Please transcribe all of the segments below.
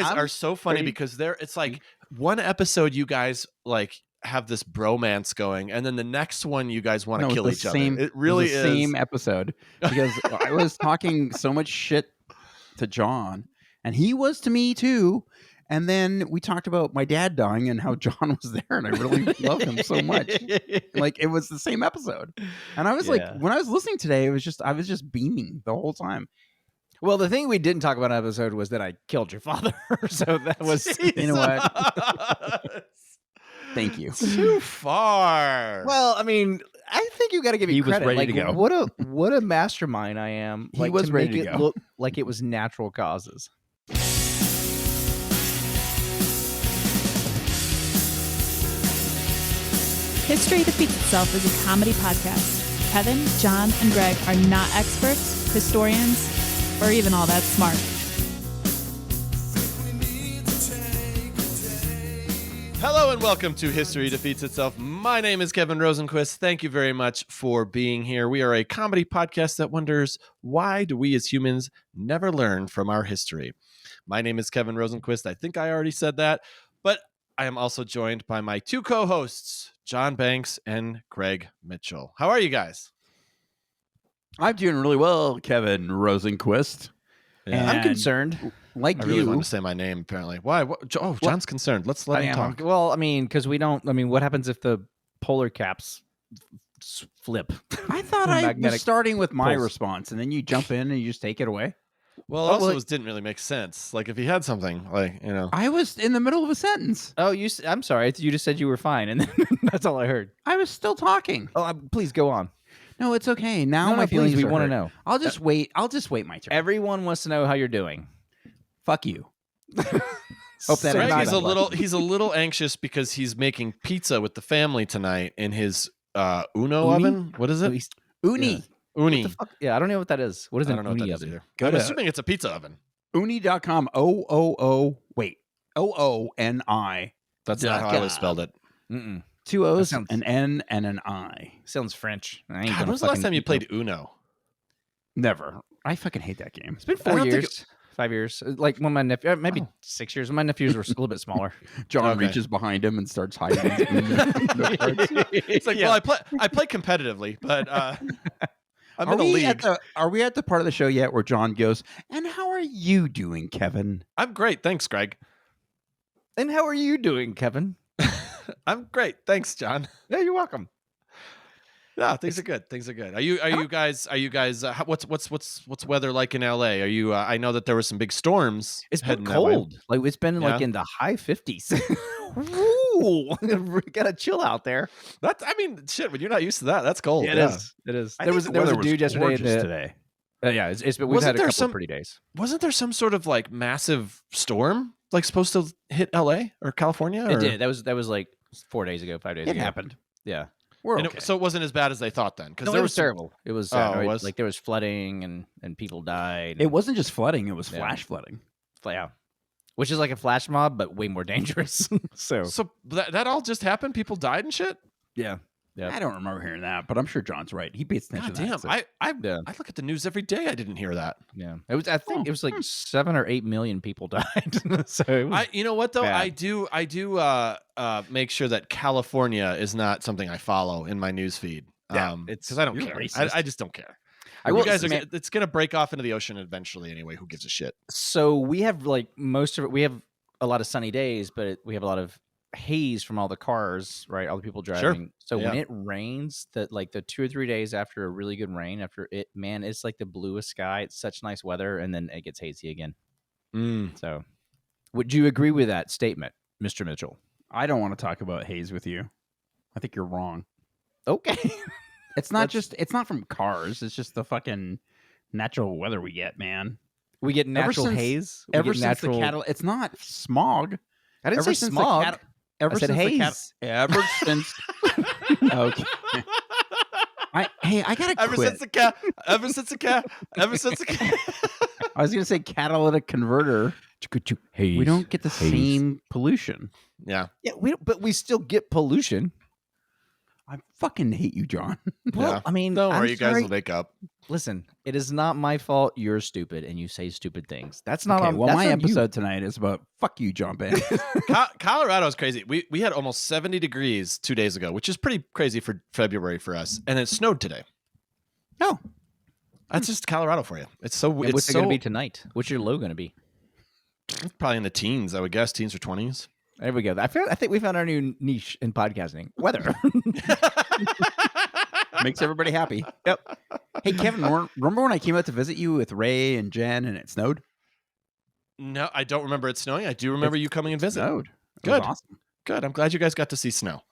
guys are so funny because it's like one episode you guys like have this bromance going, and then the next one you guys want to kill each other. It really is the same episode because I was talking so much shit to John, and he was to me too. And then we talked about my dad dying and how John was there, and I really loved him so much. Like it was the same episode, and I was like, when I was listening today, I was just beaming the whole time. Well, the thing we didn't talk about in the episode was that I killed your father. So that was, you know what? Thank you. Too far. Well, I mean, I think you got to give me credit. Was ready to go. What a mastermind I am. He was to ready make to it go. look like it was natural causes. History Defeats Itself is a comedy podcast. Kevin, John, and Greg are not experts, historians, or even all that smart. Hello and welcome to History Defeats Itself. My name is Kevin Rosenquist. Thank you very much for being here. We are a comedy podcast that wonders, why do we as humans never learn from our history? My name is Kevin Rosenquist. I think I already said that, but I am also joined by my two co-hosts, John Banks and Greg Mitchell. How are you guys? I'm doing really well, Kevin Rosenquist. Yeah. I'm concerned. Like I really you. want to say my name, apparently. Why? Oh, John's concerned. Let's let him talk. Well, I mean, because we don't. I mean, what happens if the polar caps flip? I thought I was Magnetic starting with my pulse. response, and then you jump in and you just take it away. Well, also, it didn't really make sense. Like, if he had something, like, you know. I was in the middle of a sentence. Oh, I'm sorry. You just said you were fine, and then that's all I heard. I was still talking. Oh, please go on. No, it's okay. Now No, my feelings we are want to hurt. know. I'll just wait. I'll just wait my turn. Everyone wants to know how you're doing. Fuck you. Hope that Greg ends is well. he's a little anxious because he's making pizza with the family tonight in his Uno oven. What is it? Uni. Uni. Yeah, I don't know what that is. What is I an don't know what that uni is oven? either. Go I'm to- assuming it's a pizza oven. Uni.com. Wait. OONI. That's not how I always spelled it. Mm-mm. Two O's, sounds- an N, and an I. Sounds French. I ain't God, gonna when was the last fucking time you eat played no- Uno? Never. I fucking hate that game. It's been I 4 don't think years, 5 years. Like when my nephew, maybe 6 years. When my nephews were a little bit smaller. John Okay. reaches behind him and starts hiding. the cards. It's like, well, I play competitively, but I'm in a league. Are we at the part of the show yet where John goes, and how are you doing, Kevin? I'm great. Thanks, Greg. And how are you doing, Kevin? I'm great. Thanks, John. Yeah, you're welcome. Yeah, things are good. Things are good. Are you guys? What's weather like in LA? Are you? I know that there were some big storms. It's been heading that way. cold. Like it's been like Yeah. in the high 50s. Ooh, gotta chill out there. That's. I mean, shit. When you're not used to that, that's cold. It yeah. is. It is. I There think was the a weather dude yesterday. gorgeous today. Yeah, it's been. We've Wasn't had a there couple some- of pretty days. Wasn't there some sort of like massive storm like supposed to hit LA or California? It or- did. That was like 4 days ago, 5 days It ago. happened. Yeah. We're And okay. so it wasn't as bad as they thought then, because No, there it was was terrible. It was. Oh, it was? Like there was flooding and people died. It wasn't just flooding; it was Yeah. flash flooding. Yeah. Which is like a flash mob, but way more dangerous. so So that all just happened. People died and shit. yeah. Yeah. I don't remember hearing that, but I'm sure John's right. He pays attention. God to damn! that stuff. Yeah. I look at the news every day. I didn't hear that. Yeah. It was. I think it was like 7 or 8 million people died. so it was, You know what though? bad. I do make sure that California is not something I follow in my news feed. Yeah, It's because I don't you're care. racist. I just don't care. I You will guys are. say- It's gonna break off into the ocean eventually anyway. Who gives a shit? So we have like most of it. We have a lot of sunny days, but we have a lot of haze from all the cars, right? All the people driving. So when Yeah. it rains, that like the 2 or 3 days after a really good rain, after it, man, it's like the bluest sky. It's such nice weather, and then it gets hazy again. So, would you agree with that statement, Mr. Mitchell? I don't want to talk about haze with you. I think you're wrong. Okay. It's not just. It's not from cars. It's just the fucking natural weather we get, man. We get natural since- haze. We Ever get since natural. the cattle, it's not smog. I didn't Ever say since the smog. cattle- Ever I said since the haze. ever since. Okay. I gotta Ever quit. since the cat. Ever since the cat. Ever since the cat. I was gonna say catalytic converter. Haze. We don't get the same pollution. Yeah. Yeah, but we still get pollution. I fucking hate you, John. Well, Yeah. I mean, Don't I'm worry, you guys sorry. will make up. Listen, it is not my fault. You're stupid and you say stupid things. That's not Okay, on. well, that's my on you. episode tonight is about fuck you, John Banks. Colorado's crazy. We had almost 70 degrees 2 days ago, which is pretty crazy for February for us, and it snowed today. No. That's just Colorado for you. It's so And it's what's it so going to be tonight? What's your low going to be? probably in the teens, I would guess, teens or 20s. There we go. I think we found our new niche in podcasting. Weather. Makes everybody happy. Yep. Hey, Kevin, remember when I came out to visit you with Ray and Jen and it snowed? No, I don't remember it snowing. I do remember you coming and visiting. Snowed. It Good. was awesome. Good. I'm glad you guys got to see snow.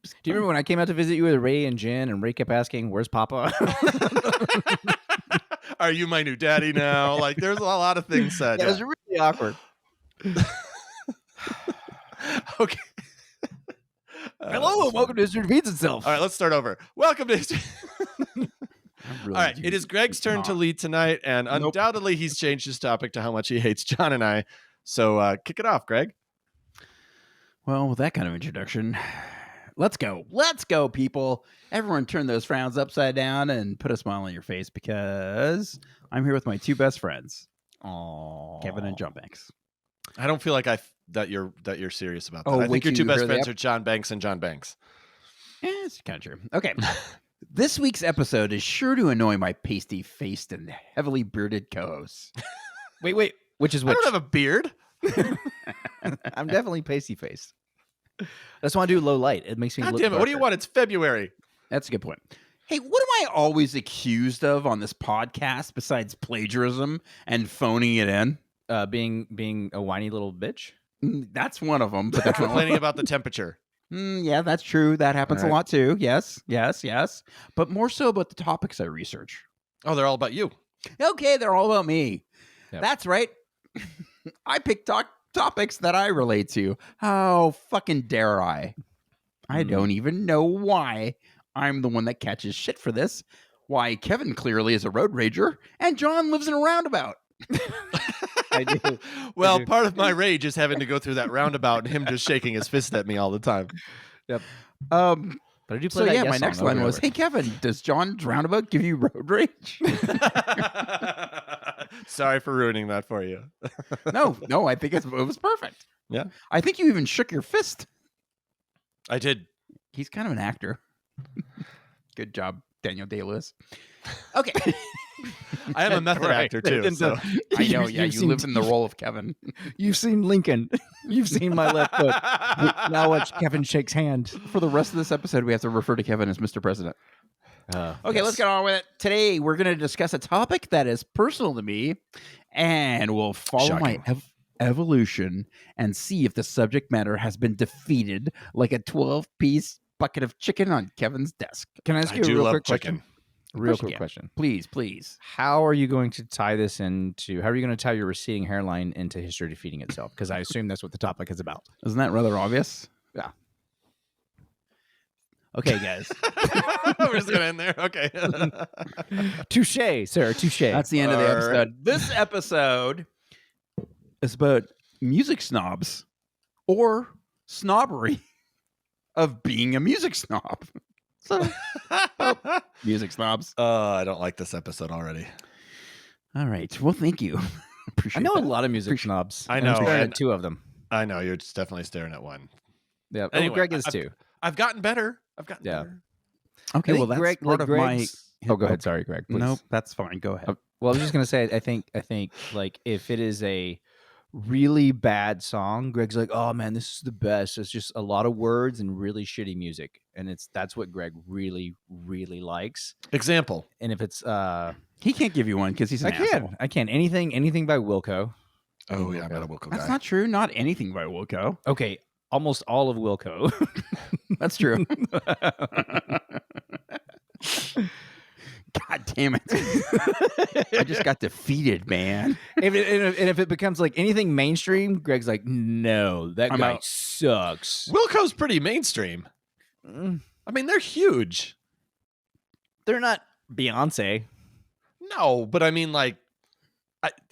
Do you remember when I came out to visit you with Ray and Jen and Ray kept asking, "Where's Papa?" Are you my new daddy now? Like, there's a lot of things said. It was really awkward. Okay. Hello and welcome to History Repeats Itself. All right, let's start over. Welcome to History. Really All right, do it is Greg's turn to not. lead tonight, and Nope. undoubtedly he's changed his topic to how much he hates John and I. So kick it off, Greg. Well, with that kind of introduction, let's go. Let's go, people. Everyone turn those frowns upside down and put a smile on your face because I'm here with my two best friends, Aww. Kevin and John Banks. I don't feel like that you're serious about that. Oh, I wait think your till two you best hear the friends are John Banks and John Banks. Yeah, it's kind of true. Okay. This week's episode is sure to annoy my pasty-faced and heavily bearded co-hosts. Wait. Which is I which? don't have a beard. I'm definitely pasty faced. I just want to do low light. It makes me God look damn it! What do you darker. want? It's February. That's a good point. Hey, what am I always accused of on this podcast besides plagiarism and phoning it in? Being a whiny little bitch. That's one of them. But that's Complaining about the temperature. Yeah, that's true. That happens All a right. lot too. Yes. But more so about the topics I research. Oh, they're all about you. Okay, they're all about me. Yep. That's right. I pick topics that I relate to. How fucking dare I? I don't even know why I'm the one that catches shit for this. Why Kevin clearly is a road rager and John lives in a roundabout. I do. Well, do. part of my rage is having to go through that roundabout and him just shaking his fist at me all the time. But I do play So that yeah, Yes my song next over line and was, over. "Hey Kevin, does John's roundabout give you road rage?" Sorry for ruining that for you. No, I think it was perfect. Yeah. I think you even shook your fist. I did. He's kind of an actor. Good job, Daniel Day-Lewis. Okay. I am a method Right. actor too. So. I know, yeah, You've you seen- live in the role of Kevin. You've seen Lincoln. You've seen my left foot. Now watch Kevin shakes hand. For the rest of this episode, we have to refer to Kevin as Mr. President. Okay, let's get on with it. Today, we're going to discuss a topic that is personal to me, and we'll follow Shocking. my evolution and see if the subject matter has been defeated like a 12-piece bucket of chicken on Kevin's desk. Can I ask I you a do real love quick chicken. question? Real course you quick can. question. Please. How are you going to tie this into? How are you going to tie your receding hairline into history defeating itself? Because I assume that's what the topic is about. Isn't that rather obvious? Yeah. Okay, guys. We're just gonna end there. Okay. Touche, sir. Touche. That's the end of the All right. episode. This episode is about music snobs or snobbery of being a music snob. So, music snobs. I don't like this episode already. All right. Well, thank you. I Appreciate know that. a lot of music snobs. I and I'm know, staring and- at two of them. I know you're just definitely staring at one. Yeah. Anyway, Anyway, Greg is I've- too. I've gotten better. Yeah. Better. Okay, I well, think that's Greg, part like of my... Greg's- Oh, go ahead. Sorry, Greg. Please. Nope, that's fine. Go ahead. Well, I was just gonna say, I think like if it is a really bad song, Greg's like, oh man, this is the best. It's just a lot of words and really shitty music, and that's what Greg really likes. Example. And if it's He can't give you one because he's an asshole. I can anything by Wilco. Oh yeah, I'm not a Wilco guy. That's not true. Not anything by Wilco. Okay, almost all of Wilco. That's true. God damn it. I just got defeated, man. And if it becomes like anything mainstream, Greg's like, no, that I'm guy out. sucks. Wilco's pretty mainstream. Mm, I mean, they're huge. They're not Beyonce. No, but I mean, like,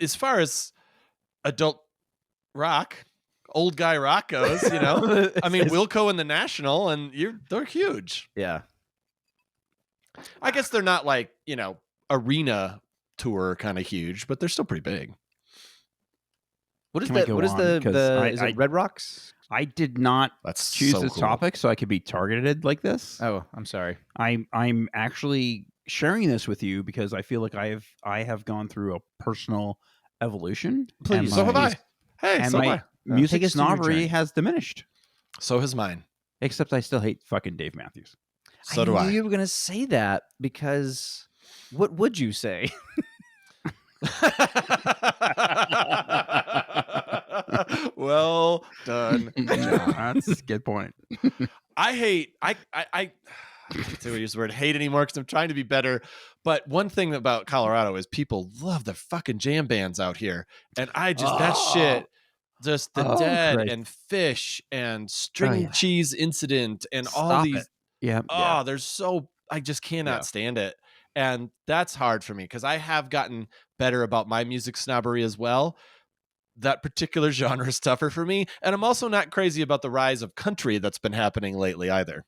as far as adult rock, old guy rock goes, you know. I mean, It's- Wilco and the National, and they're huge. yeah. I guess they're not like, you know, arena tour kind of huge, but they're still pretty big. What is Can I the go what is on? the 'Cause is it Red Rocks? I did not That's choose so this cool. topic so I could be targeted like this. Oh, I'm sorry. I'm actually sharing this with you because I feel like I have gone through a personal evolution. Please. and So have my- I. Hey, And so have my I. music Take us through your snobbery journey. has diminished. So has mine. Except I still hate fucking Dave Matthews. So do knew I. you were gonna say that because what would you say? Well done. That's a good point. I hate I can't say we use the word hate anymore because I'm trying to be better. But one thing about Colorado is people love their fucking jam bands out here. And I just that shit, just the Oh, Dead Christ. and Fish and String yeah. Cheese Incident and all Stop these it. Yeah. oh, there's so I just cannot Yeah. stand it. And that's hard for me because I have gotten better about my music snobbery as well. That particular genre is tougher for me. And I'm also not crazy about the rise of country that's been happening lately either.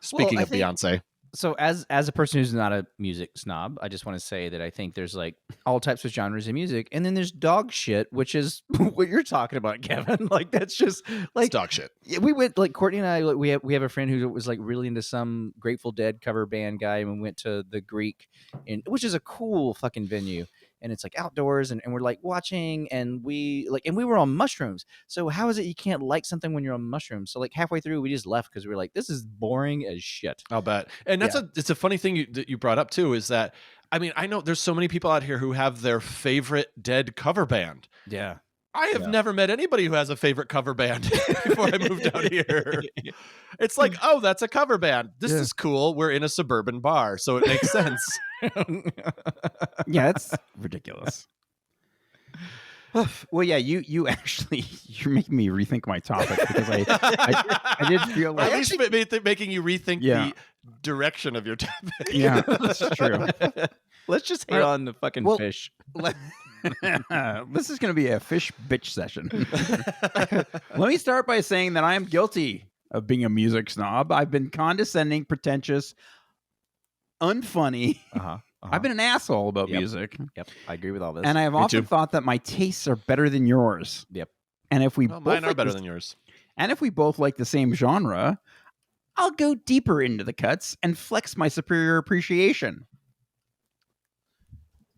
Speaking I of think- Beyonce. So as a person who's not a music snob, I just want to say that I think there's like all types of genres of music, and then there's dog shit, which is what you're talking about, Kevin. Like that's just It's like dog shit. yeah, we went like Courtney and I. Like, we have a friend who was like really into some Grateful Dead cover band guy, and we went to the Greek, which is a cool fucking venue, and it's like outdoors, and we're like watching, and we were on mushrooms. So how is it you can't like something when you're on mushrooms? So like halfway through, we just left because we were like, this is boring as shit. I'll bet. And that's it's a funny thing that you brought up too, is that I mean, I know there's so many people out here who have their favorite Dead cover band. Yeah. I have never met anybody who has a favorite cover band before I moved out here. It's like, oh, that's a cover band. This is cool. We're in a suburban bar, so it makes sense. Yeah, it's ridiculous. Well, yeah, you actually you're making me rethink my topic because I did feel like At least making you rethink the direction of your topic. yeah, that's true. Let's just hate on the fucking fish. This is going to be a fish bitch session. Let me start by saying that I am guilty of being a music snob. I've been condescending, pretentious, unfunny. I've been an asshole about music. Yep, I agree with all this. And I have often thought that my tastes are better than yours. Yep. And if we Well, both mine are like better than yours. And if we both like the same genre, I'll go deeper into the cuts and flex my superior appreciation.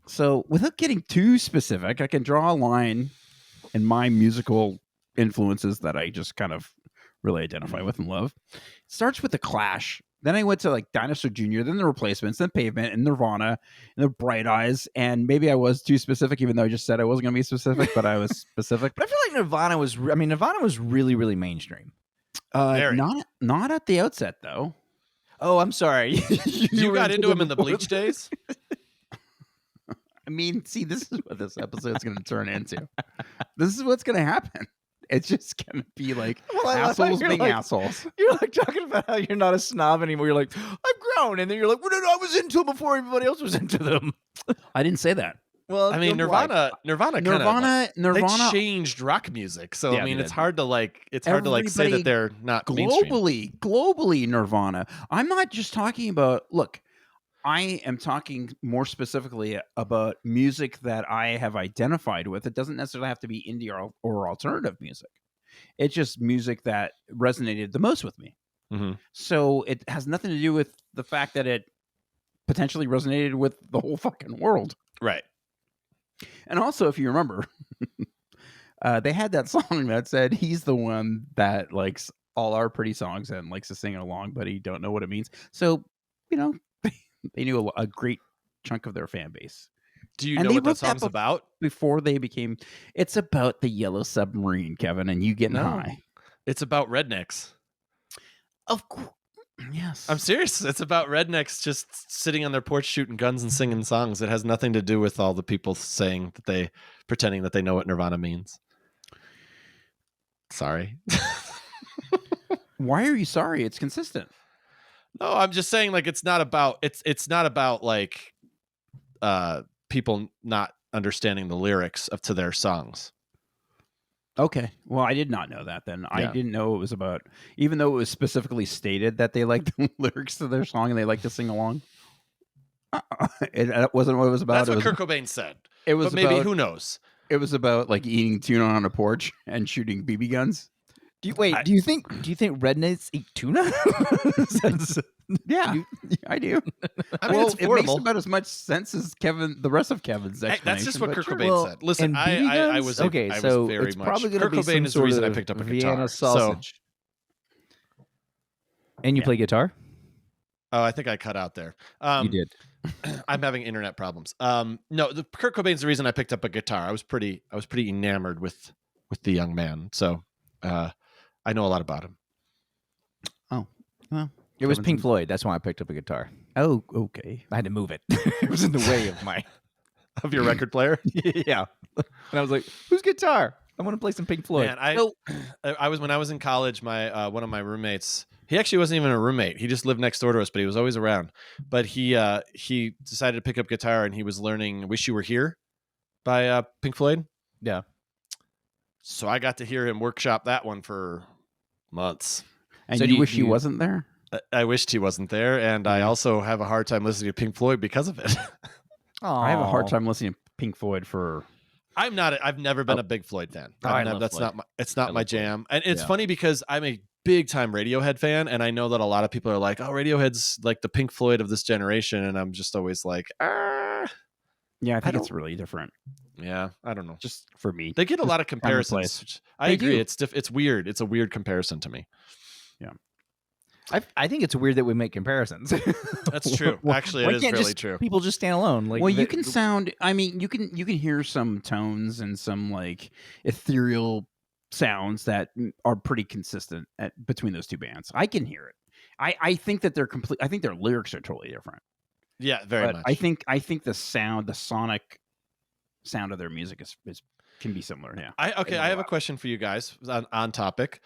So, without getting too specific, I can draw a line in my musical influences that I just kind of really identify with and love. It starts with The Clash. Then I went to like Dinosaur Jr., then The Replacements, then Pavement, and Nirvana, and The Bright Eyes. And maybe I was too specific, even though I just said I wasn't going to be specific, but I was specific. But I feel like Nirvana was really, really mainstream. Not at the outset, though. Oh, I'm sorry. You got into him in the Bleach days? I mean, see, this is what this episode's going to turn into. This is what's going to happen. It's just going to be like assholes being assholes. You're like talking about how you're not a snob anymore. You're like, I've grown. And then you're like, well, no, I was into them before everybody else was into them. I didn't say that. Well, I mean, Nirvana they changed rock music. So, Yeah, I mean, they it's did. hard to say that they're not mainstream. Globally, Nirvana. I'm not just talking about, look, I am talking more specifically about music that I have identified with. It doesn't necessarily have to be indie or alternative music. It's just music that resonated the most with me. Mm-hmm. So it has nothing to do with the fact that it potentially resonated with the whole fucking world. Right. And also, if you remember, they had that song that said he's the one that likes all our pretty songs and likes to sing it along, but he don't know what it means. So, you know, they knew a great chunk of their fan base. Do you know what that song's about? Before they became, it's about the Yellow Submarine, Kevin, and you getting high. It's about rednecks. Of course. Yes. I'm serious. It's about rednecks just sitting on their porch shooting guns and singing songs. It has nothing to do with all the people pretending that they know what Nirvana means. Sorry. Why are you sorry? It's consistent. No, I'm just saying like it's not about like people not understanding the lyrics to their songs. Okay. Well, I did not know that then. I Yeah. didn't know it was about, even though it was specifically stated that they liked the lyrics to their song and they like to sing along. That wasn't what it was about. That's what it was, Kurt Cobain said. it was But maybe, about, who knows? It was about like eating tuna on a porch and shooting BB guns. Do you think rednecks eat tuna? Yeah, I do. I mean, Well, it's it makes affordable. about as much sense as the rest of Kevin's Hey, explanation. that's just what but Kurt sure. Cobain said. Listen, and BB I guns? was okay. I was So very it's much. probably going to Kurt be Cobain some is the sort reason I of picked up a Vienna guitar. sausage. And you Yeah. play guitar? Oh, I think I cut out there. You did. I'm having internet problems. No, the Kurt Cobain's the reason I picked up a guitar. I was pretty enamored with the young man. So I know a lot about him. Oh, well, It was Kevin's Pink in- Floyd. That's why I picked up a guitar. Oh, okay. I had to move it. It was in the way of my. Of your record player? Yeah. And I was like, "Whose guitar? I want to play some Pink Floyd." Man, I was when I was in college. My one of my roommates. He actually wasn't even a roommate. He just lived next door to us, but he was always around. But he decided to pick up guitar, and he was learning "Wish You Were Here" by Pink Floyd. Yeah. So I got to hear him workshop that one for months. And So you do you- wish do he you- wasn't there? I wished he wasn't there, and I also have a hard time listening to Pink Floyd because of it. I have a hard Aw. time listening to Pink Floyd for. I'm not. I've never been a big Floyd fan. Oh, I I've never- love that's Floyd. not my. It's not I my love Floyd. jam. And it's Yeah. funny because I'm a big time Radiohead fan, and I know that a lot of people are like, "Oh, Radiohead's like the Pink Floyd of this generation," and I'm just always like, "Ah, Yeah, I think don't- it's really different. yeah, I don't know." Just for me. They get a Just lot of time and comparisons. place. Which I They agree. do. It's weird. It's a weird comparison to me. I think it's weird that we make comparisons. That's true. Actually, Why it is can't really just true. people just stand alone? Like, Well, you can sound. I mean, you can hear some tones and some like ethereal sounds that are pretty consistent between those two bands. I can hear it. I think that they're complete. I think their lyrics are totally different. Yeah, very But much. I think the sonic sound of their music is can be similar. Yeah. I have a question for you guys on topic.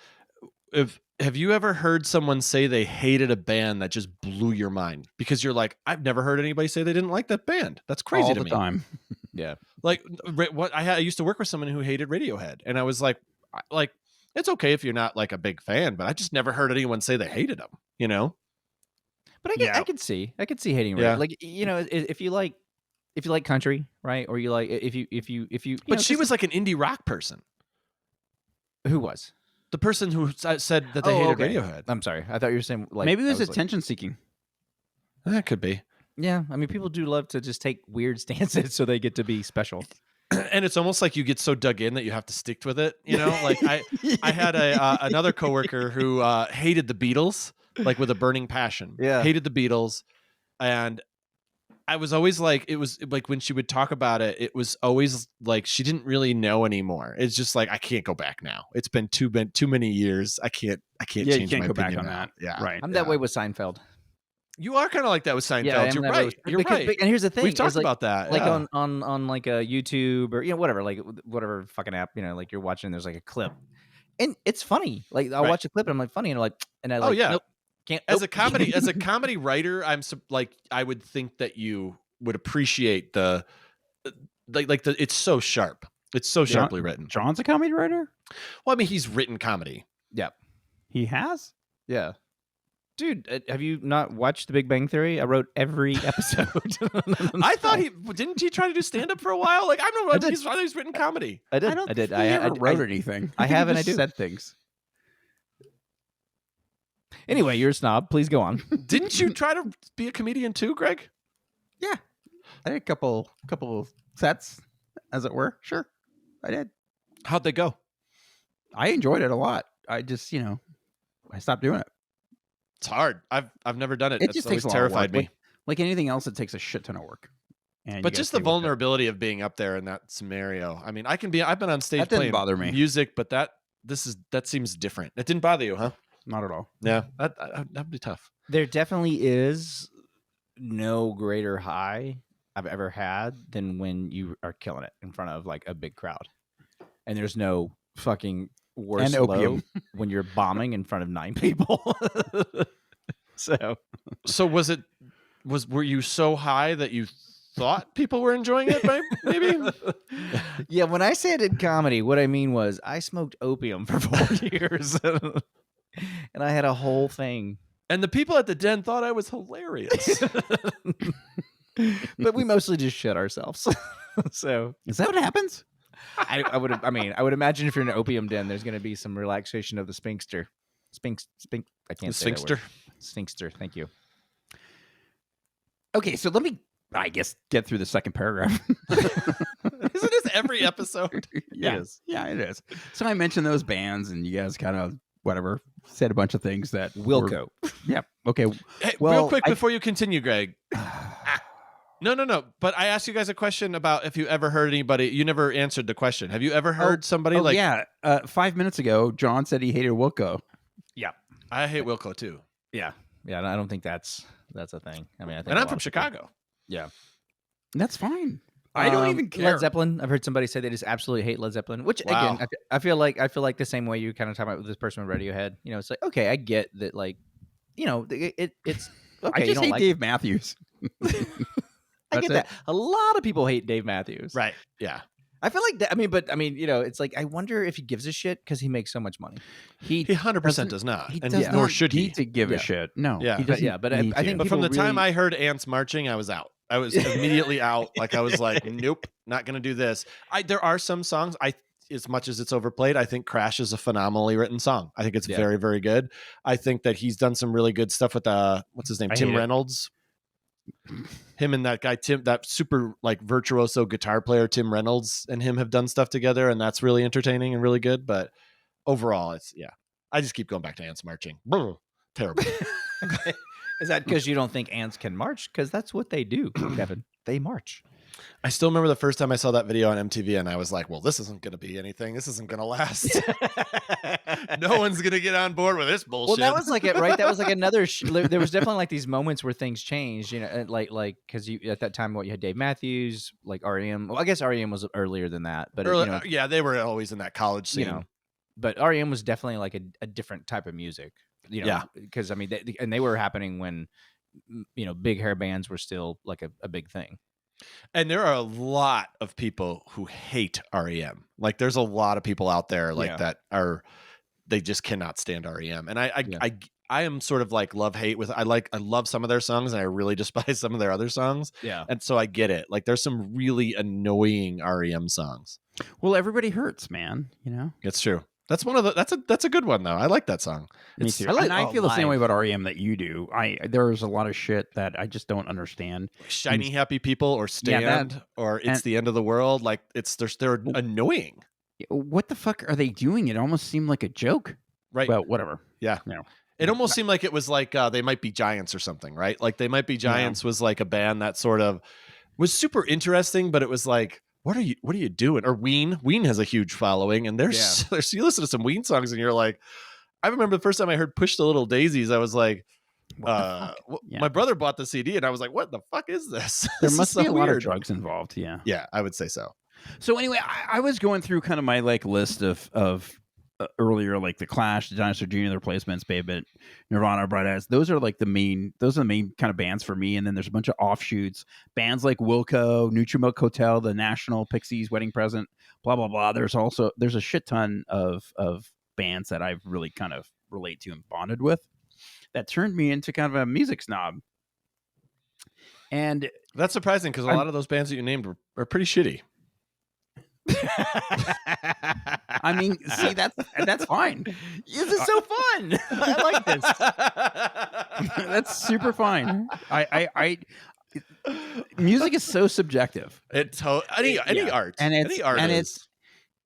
Have you ever heard someone say they hated a band that just blew your mind? Because you're like, I've never heard anybody say they didn't like that band. That's crazy All to the me. time. yeah. Like what I used to work with someone who hated Radiohead, and I was like, it's okay if you're not like a big fan, but I just never heard anyone say they hated them. You know? But I could see hating. Yeah. Like, you know, if you like country, right? Or you like if you But she was like an indie rock person. who was? The person who said that they hated Radiohead. I'm sorry. I thought you were saying like Maybe it was I like- attention seeking. That could be. Yeah, I mean, people do love to just take weird stances so they get to be special. And it's almost like you get so dug in that you have to stick with it. You know, like I had another coworker who hated the Beatles, like with a burning passion. Yeah. Hated the Beatles. And I was always like, it was like when she would talk about it, it was always like she didn't really know anymore. It's just like, I can't go back now. It's been too many years. I can't Yeah, change you can't my go back opinion on now. that. Yeah. Right. I'm that way with Seinfeld. You are kind of like that with Seinfeld. Yeah, I am You're that way right. with- You're because- right. And here's the thing: We've talked is, like, about that. like yeah. on like a YouTube or whatever, like whatever fucking app, like you're watching. There's like a clip, and it's funny. Like I'll Right. watch a clip and I'm like funny, and I'm like, Oh, yeah. nope, can't. as nope. a comedy writer, I would think that you would appreciate the it's so sharp. It's so sharply written. John's a comedy writer. Well, I mean, he's written comedy. He has. Yeah. Dude, have you not watched The Big Bang Theory? I wrote every episode. I thought didn't he try to do stand up for a while? Like I don't know. I did. He's written comedy. I did. I don't I did. think he ever wrote anything. I think he have and I just do. said things. Anyway, you're a snob. Please go on. Didn't you try to be a comedian too, Greg? I did a couple sets, as it were. Sure, I did. How'd they go? I enjoyed it a lot. I just, I stopped doing it. It's hard. I've never done it. It That's just always takes a lot of terrified work. me. Like anything else, it takes a shit ton of work. And But you just gotta the stay with it. vulnerability of being up there in that scenario. I mean, I've been on stage That didn't playing bother me. music, but that seems different. It didn't bother you, huh? Not at all. Yeah, that'd be tough. There definitely is no greater high I've ever had than when you are killing it in front of like a big crowd. And there's no fucking worse And low opium. when you're bombing in front of 9 people. So So were you so high that you thought people were enjoying it, maybe. Yeah, when I say I did comedy, what I mean was I smoked opium for 4 years. And I had a whole thing. And the people at the den thought I was hilarious. But we mostly just shit ourselves. So Is that what happens? I would imagine if you're in an opium den, there's going to be some relaxation of the sphincter. I can't say that word. Sphincter. Thank you. Okay, so let me, I guess, get through the second paragraph. Isn't this every episode? Yeah, It is. Yeah, it is. So I mentioned those bands, and you guys kind of whatever said a bunch of things that Wilco. Yeah. Okay. Hey, Well, real quick before you continue, Greg. No. But I asked you guys a question about if you ever heard anybody. You never answered the question. Have you ever heard somebody like? Yeah. 5 minutes ago, John said he hated Wilco. Yeah. I hate Wilco too. Yeah. Yeah. I don't think that's a thing. I mean, I think And a I'm lot from of people- Chicago. Yeah. That's fine. I don't even care. Led Zeppelin. I've heard somebody say they just absolutely hate Led Zeppelin. Which Wow. again, I feel like the same way you kind of talk about with this person with Radiohead. You know, it's like okay, I get that. Like, you know, it's okay. I you just don't hate like Dave Matthews. I get That's that. A lot of people hate Dave Matthews. Right. Yeah. I feel like that. I mean, you know, it's like I wonder if he gives a shit because he makes so much money. He 100% does not, He and does nor not should he. need to give a Yeah. shit. No. Yeah. He But doesn't but need I think to. But from the people time really- I heard ants marching, I was out. I was immediately out. Like I was like, nope, not gonna do this. There are some songs as much as it's overplayed, I think Crash is a phenomenally written song. I think it's very, very good. I think that he's done some really good stuff with what's his name? I Tim hate it. Reynolds. Him and that guy, Tim, that super like virtuoso guitar player, Tim Reynolds, and him have done stuff together, and that's really entertaining and really good. But overall, it's I just keep going back to ants marching. Brr, terrible. Is that because you don't think ants can march? Because that's what they do, Kevin. They march. I still remember the first time I saw that video on MTV, and I was like, well, this isn't going to be anything. This isn't going to last. No one's going to get on board with this bullshit. Well, that was like it, right? That was like another. There was definitely like these moments where things changed, you know, like because you at that time, you had Dave Matthews, like REM. Well, I guess REM was earlier than that, but Early, you know, yeah, they were always in that college scene. you know, but REM was definitely like a different type of music, you know. Yeah. Because I mean, they were happening when you know big hair bands were still like a big thing. And there are a lot of people who hate REM. Like there's a lot of people out there like that they just cannot stand REM. And I am sort of like love hate with I love some of their songs and I really despise some of their other songs. Yeah. And so I get it. Like there's some really annoying REM songs. Well, everybody hurts, man. You know. It's true. That's one of the that's a good one though. I like that song. Me too. I And I feel the same way live. about REM that you do. There's a lot of shit that I just don't understand. Shiny Happy People or Yeah, Stand or It's the End of the World. Like they're annoying. What the fuck are they doing? It almost seemed like a joke. Right. Well, whatever. Yeah. No. It almost seemed like it was like They Might Be Giants or something, right? Like They Might Be Giants was like a band that sort of was super interesting, but it was like, what are you doing? Or Ween has a huge following, and there's you listen to some Ween songs and you're like, I remember the first time I heard Push the Little Daisies, I was like, my brother bought the CD and I was like, what the fuck is this? There This must is be so a lot of weird. drugs involved. Yeah. Yeah, I would say so. So anyway, I was going through kind of my like list of earlier, like the Clash, the Dinosaur Jr., the Replacements, Babe, Nirvana, Bright Eyes. Those are the main kind of bands for me. And then there's a bunch of offshoots, bands like Wilco, Nutrimilk Hotel, The National, Pixies, Wedding Present, blah blah blah. There's a shit ton of bands that I've really kind of relate to and bonded with. That turned me into kind of a music snob. And That's surprising because a lot of those bands that you named are pretty shitty. I mean, see, that's fine. This is so fun. I like this. That's super fine. Music is so subjective. Any art And any art is.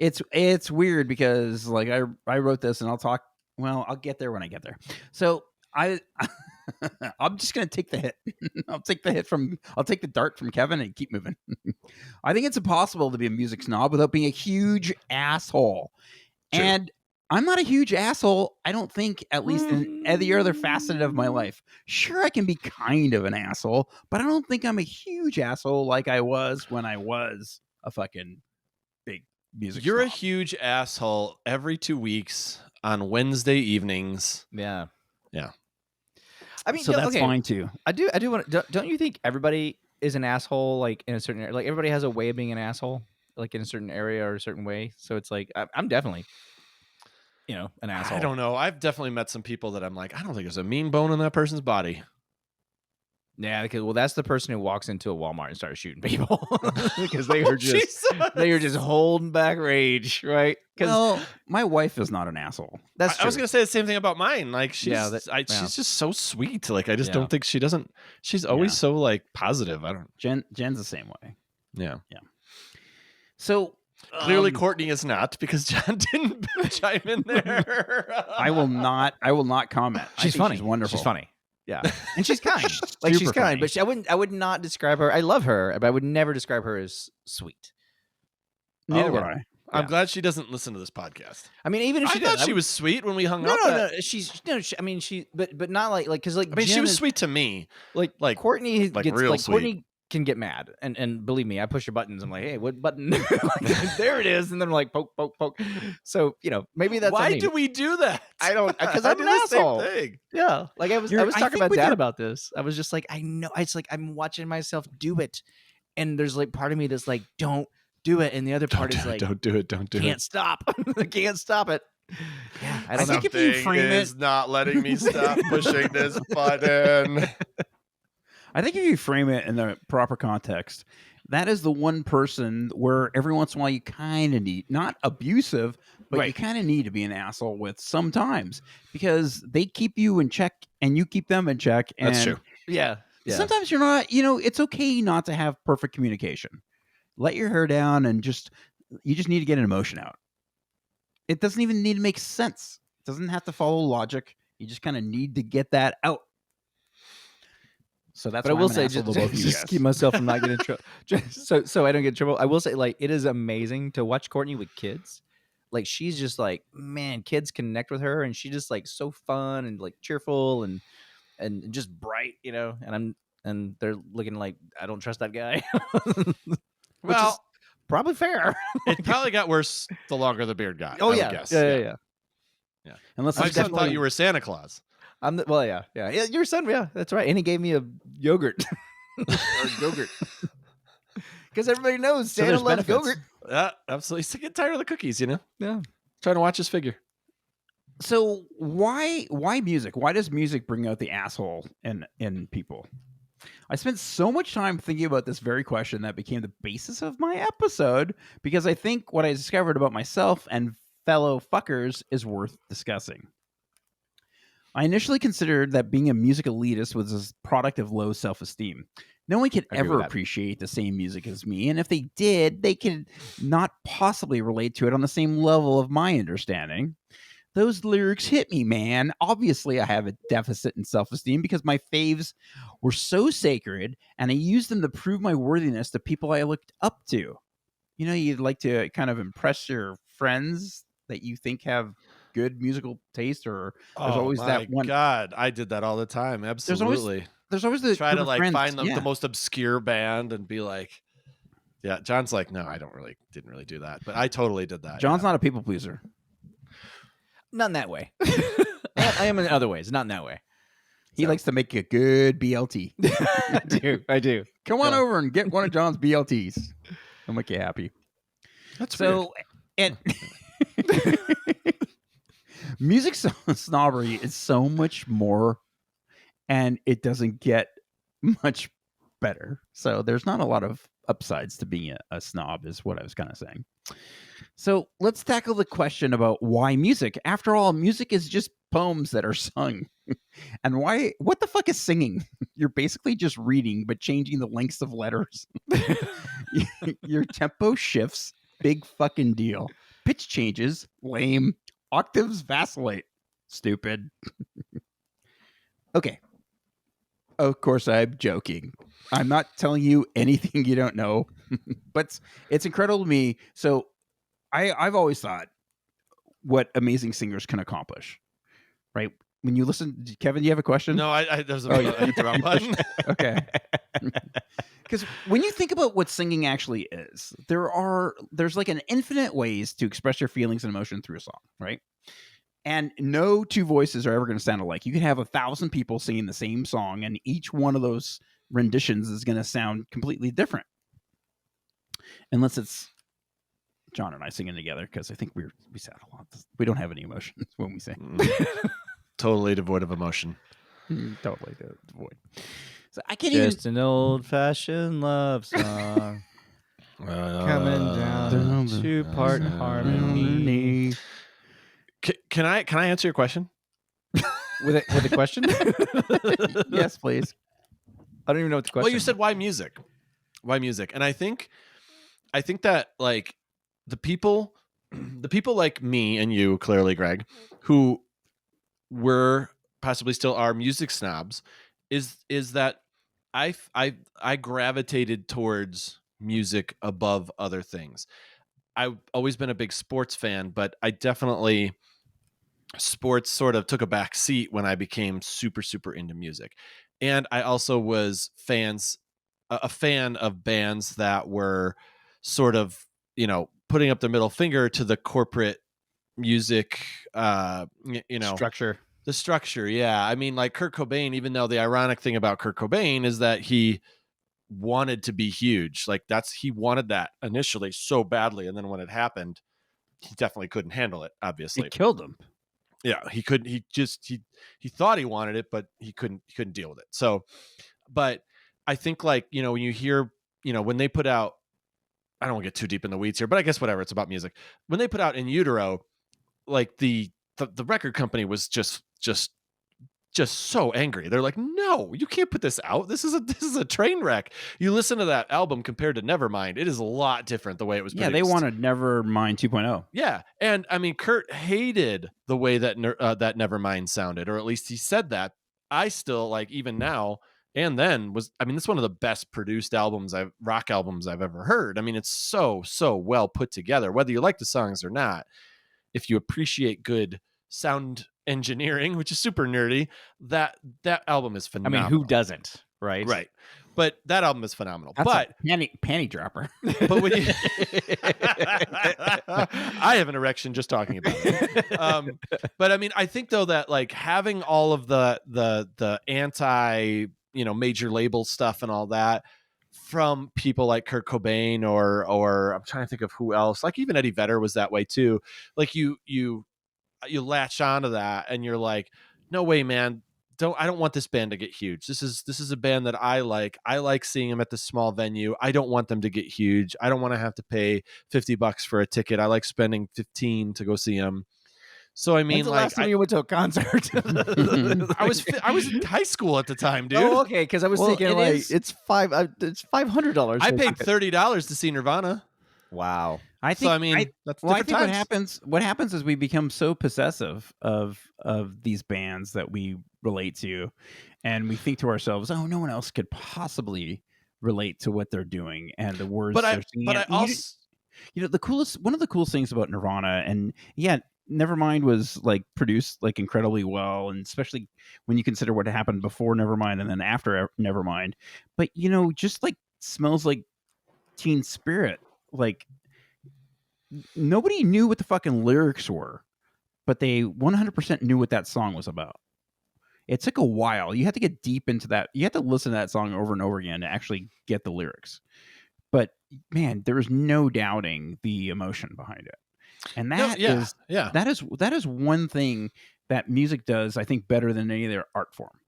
It's weird because like I wrote this and I'll get there when I get there. So I'm just gonna take the hit. I'll take the dart from Kevin and keep moving. I think it's impossible to be a music snob without being a huge asshole. True. And I'm not a huge asshole, I don't think, at least in the other facet of my life. Sure, I can be kind of an asshole, but I don't think I'm a huge asshole like I was when I was a fucking big music You're a snob. huge asshole every 2 weeks on Wednesday evenings. Yeah. Yeah. I mean, So that's okay, fine too. I do want. Don't you think everybody is an asshole like in a certain area. Like everybody has a way of being an asshole, like in a certain area or a certain way. So it's like I'm definitely, an asshole. I don't know. I've definitely met some people that I'm like, I don't think there's a mean bone in that person's body. Yeah, because that's the person who walks into a Walmart and starts shooting people because they are just holding back rage, right? Well, my wife is not an asshole. That's true. I was gonna say the same thing about mine. Like she's she's just so sweet. Like I just don't think she doesn't. She's always so like positive. I don't. Jen's the same way. Yeah. So clearly, Courtney is not because John didn't chime in there. I will not comment. She's funny. She's wonderful. She's funny. Yeah, and she's kind. Like she's kind, but I would not describe her. I love her, but I would never describe her as sweet. Neither would I. I'm glad she doesn't listen to this podcast. I mean, even if she thought did, she was sweet when we hung no, out. No, but not like because like. I mean, Jen she was sweet to me. Like Courtney Courtney gets real like sweet. Courtney can get mad, and believe me, I push her buttons. I'm like, hey, what button? Like, there it is, and then I'm like, poke, poke, poke. So maybe that's why do we do that? I don't because I'm an the asshole. same thing. Yeah, like I was talking about Dad about this. I was just like, I know. It's like I'm watching myself do it, and there's like part of me that's like, don't do it, and the other part is like, don't do it, can't stop, I can't stop it. Yeah, I think if you frame is not letting me stop pushing this button. I think if you frame it in the proper context, that is the one person where every once in a while you kind of need, not abusive, but you kind of need to be an asshole with sometimes because they keep you in check and you keep them in check. And that's true. Yeah. Sometimes you're not, it's okay not to have perfect communication. Let your hair down and you just need to get an emotion out. It doesn't even need to make sense. It doesn't have to follow logic. You just kind of need to get that out. So that's. But I will say, just keep myself from not getting in trouble. So I don't get in trouble. I will say, like, it is amazing to watch Courtney with kids. Like, she's just like, man, kids connect with her, and she's just like so fun and like cheerful and just bright, And they're looking like, I don't trust that guy. Well, probably fair. It probably got worse the longer the beard got. Oh I yeah. would guess. Yeah. Unless My son thought you were Santa Claus. Yeah. Your son, yeah, that's right. And he gave me a yogurt. Or yogurt. Because everybody knows Santa loves yogurt. Yeah, absolutely. He's getting tired of the cookies, Yeah. Trying to watch his figure. So why music? Why does music bring out the asshole in people? I spent so much time thinking about this very question that became the basis of my episode because I think what I discovered about myself and fellow fuckers is worth discussing. I initially considered that being a music elitist was a product of low self-esteem. No one could ever appreciate the same music as me, and if they did, they could not possibly relate to it on the same level of my understanding. Those lyrics hit me, man. Obviously, I have a deficit in self-esteem because my faves were so sacred, and I used them to prove my worthiness to people I looked up to. You'd like to kind of impress your friends that you think have good musical taste, or there's always that one. God, I did that all the time. Absolutely. There's always the try to like friends. Find the most obscure band and be like, yeah. John's like, no, I didn't really do that, but I totally did that. John's not a people pleaser. Not in that way. I am in other ways, not in that way. He likes to make a good BLT. I do. Come on over and get one of John's BLTs. I'll make you happy. That's so. And music snobbery is so much more, and it doesn't get much better. So there's not a lot of upsides to being a snob, is what I was kind of saying. So let's tackle the question about why music. After all, music is just poems that are sung. And what the fuck is singing? You're basically just reading, but changing the lengths of letters. Your tempo shifts. Big fucking deal. Pitch changes. Lame. Octaves vacillate. Stupid. Okay. Of course, I'm joking. I'm not telling you anything you don't know, but it's incredible to me. So I've always thought what amazing singers can accomplish, right? When you listen, Kevin, do you have a question? No, there's I hit the wrong button. Okay. Because when you think about what singing actually is, there's like an infinite ways to express your feelings and emotion through a song, right? And no two voices are ever going to sound alike. You can have 1,000 people singing the same song, and each one of those renditions is going to sound completely different, unless it's John and I singing together, because I think we sound a lot. We don't have any emotions when we sing. Totally devoid of emotion. Totally devoid. So I can't Just an old-fashioned love song coming down to part harmony. Can I answer your question? With a question? Yes, please. I don't even know what the question. Well, you said why music? Why music? And I think that like the people like me and you, clearly, Greg, who were possibly still are music snobs, is that I gravitated towards music above other things. I've always been a big sports fan, but I definitely sports sort of took a back seat when I became super into music. And I also was a fan of bands that were sort of, putting up the middle finger to the corporate music, structure. The structure. Yeah. I mean, like Kurt Cobain, even though the ironic thing about Kurt Cobain is that he wanted to be huge. Like he wanted that initially so badly. And then when it happened, he definitely couldn't handle it, obviously. It killed him. Yeah, he couldn't. He thought he wanted it, but he couldn't deal with it. So, but I think like, when you hear, when they put out, I don't want to get too deep in the weeds here, but I guess whatever, it's about music. When they put out In Utero, like the record company was just so angry. They're like, no, you can't put this out. This is a train wreck. You listen to that album compared to Nevermind, it is a lot different the way it was produced. Yeah, they wanted Nevermind 2.0. Yeah, and I mean, Kurt hated the way that that Nevermind sounded, or at least he said that. I still, like, even now and then, it's one of the best produced rock albums I've ever heard. I mean, it's so well put together, whether you like the songs or not. If you appreciate good sound engineering, which is super nerdy, that album is phenomenal. I mean, who doesn't, right? Right. But that album is phenomenal. That's but a panty dropper. But when you I have an erection just talking about it. But I mean, I think though that like having all of the anti, major label stuff and all that from people like Kurt Cobain or I'm trying to think of who else, like even Eddie Vedder was that way too. Like you latch onto that and you're like, no way, man. I don't want this band to get huge. This is a band that I like. I like seeing them at the small venue. I don't want them to get huge. I don't want to have to pay $50 for a ticket. I like spending $15 to go see them. So I mean, when's the last time you went to a concert? I was in high school at the time, dude. Oh, okay. Because I was thinking it's $500. I paid $30 to see Nirvana. Wow. I think. So I mean, that's I different think times. what happens is we become so possessive of these bands that we relate to, and we think to ourselves, "Oh, no one else could possibly relate to what they're doing and the words they're singing." But I also, one of the coolest things about Nirvana, and yeah, Nevermind was like produced like incredibly well, and especially when you consider what happened before Nevermind and then after Nevermind. But just like Smells Like Teen Spirit, like nobody knew what the fucking lyrics were, but they 100% knew what that song was about. It took a while. You had to get deep into that. You had to listen to that song over and over again to actually get the lyrics. But man, there was no doubting the emotion behind it. And that is one thing that music does, I think, better than any other art form.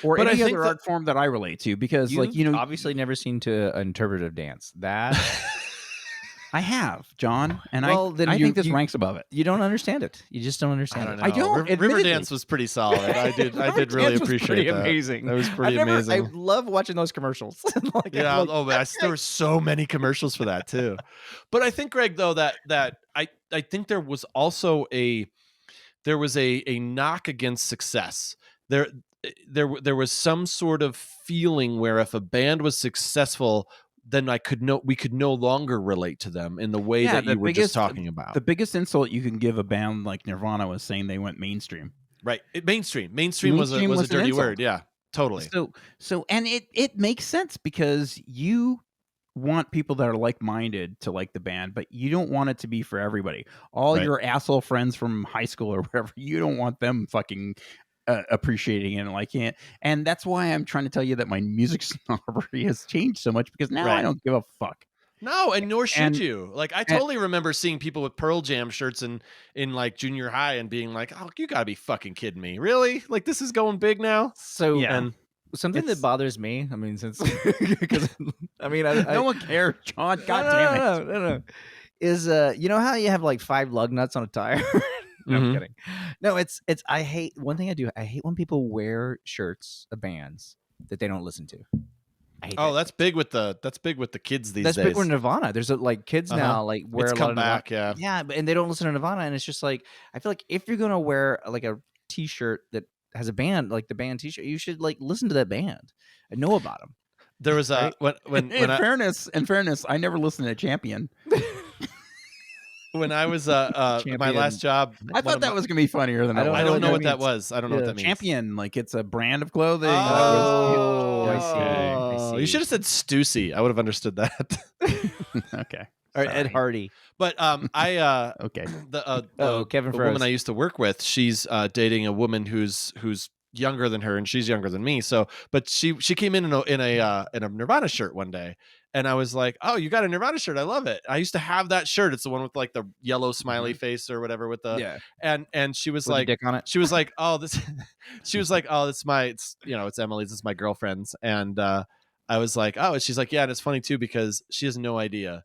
Or but any other art form that I relate to, because You've obviously never seen to an interpretive dance. That I have, John, and well, I then think this ranks above it. You don't understand it. You just don't understand it. I don't. Riverdance was pretty solid. I did really appreciate that. Amazing. That was pretty amazing. I love watching those commercials. There were so many commercials for that too. But I think, Greg, though, that I think there was also a knock against success. There was some sort of feeling where if a band was successful, then we could no longer relate to them in the way that you were just talking about. The biggest insult you can give a band like Nirvana was saying they went mainstream. Right. Mainstream was a dirty word. Yeah, totally. So and it makes sense, because you want people that are like-minded to like the band, but you don't want it to be for everybody. All your asshole friends from high school or whatever, you don't want them fucking appreciating it and liking it. And that's why I'm trying to tell you that my music snobbery has changed so much, because now I don't give a fuck. No, and nor should And- you. Like, I totally remember seeing people with Pearl Jam shirts in like junior high and being like, "Oh, you gotta be fucking kidding me, really? Like, this is going big now." So Yeah. And something that bothers me, I mean, since because I mean, no one cares, John. God damn it. no. Is you know how you have like 5 lug nuts on a tire? No, I'm Mhm. kidding. No, it's I hate one thing I do. I hate when people wear shirts of bands that they don't listen to. I hate that. that's big with the kids these That's days. big with Nirvana. There's like kids now like wear It's a lot come of Nirvana. back, yeah. Yeah, and they don't listen to Nirvana, and it's just like I feel like if you're gonna wear like a T-shirt that has a band, like the band T-shirt, you should like listen to that band and know about them. There was a Right? when In fairness, I never listened to Champion. when I was my Champion. last job. I thought that was gonna be funnier than I it don't was. I know don't know what that means. was. I don't know what Yeah. that means. Champion, like it's a brand of clothing. Oh, I see. I You see. should have said Stussy. I would have understood that. Okay. Or Sorry. Ed Hardy. But I Okay. Kevin the froze. woman I used to work with, she's dating a woman who's younger than her, and she's younger than me. So, but she came in a Nirvana shirt one day, and I was like, "Oh, you got a Nirvana shirt? I love it. I used to have that shirt. It's the one with like the yellow smiley face or whatever with the Yeah. and she was With a like." dick on it. She was like, "Oh, this." She was like, "Oh, it's Emily's. It's my girlfriend's." And I was like, "Oh," and she's like, "Yeah." And it's funny too because she has no idea.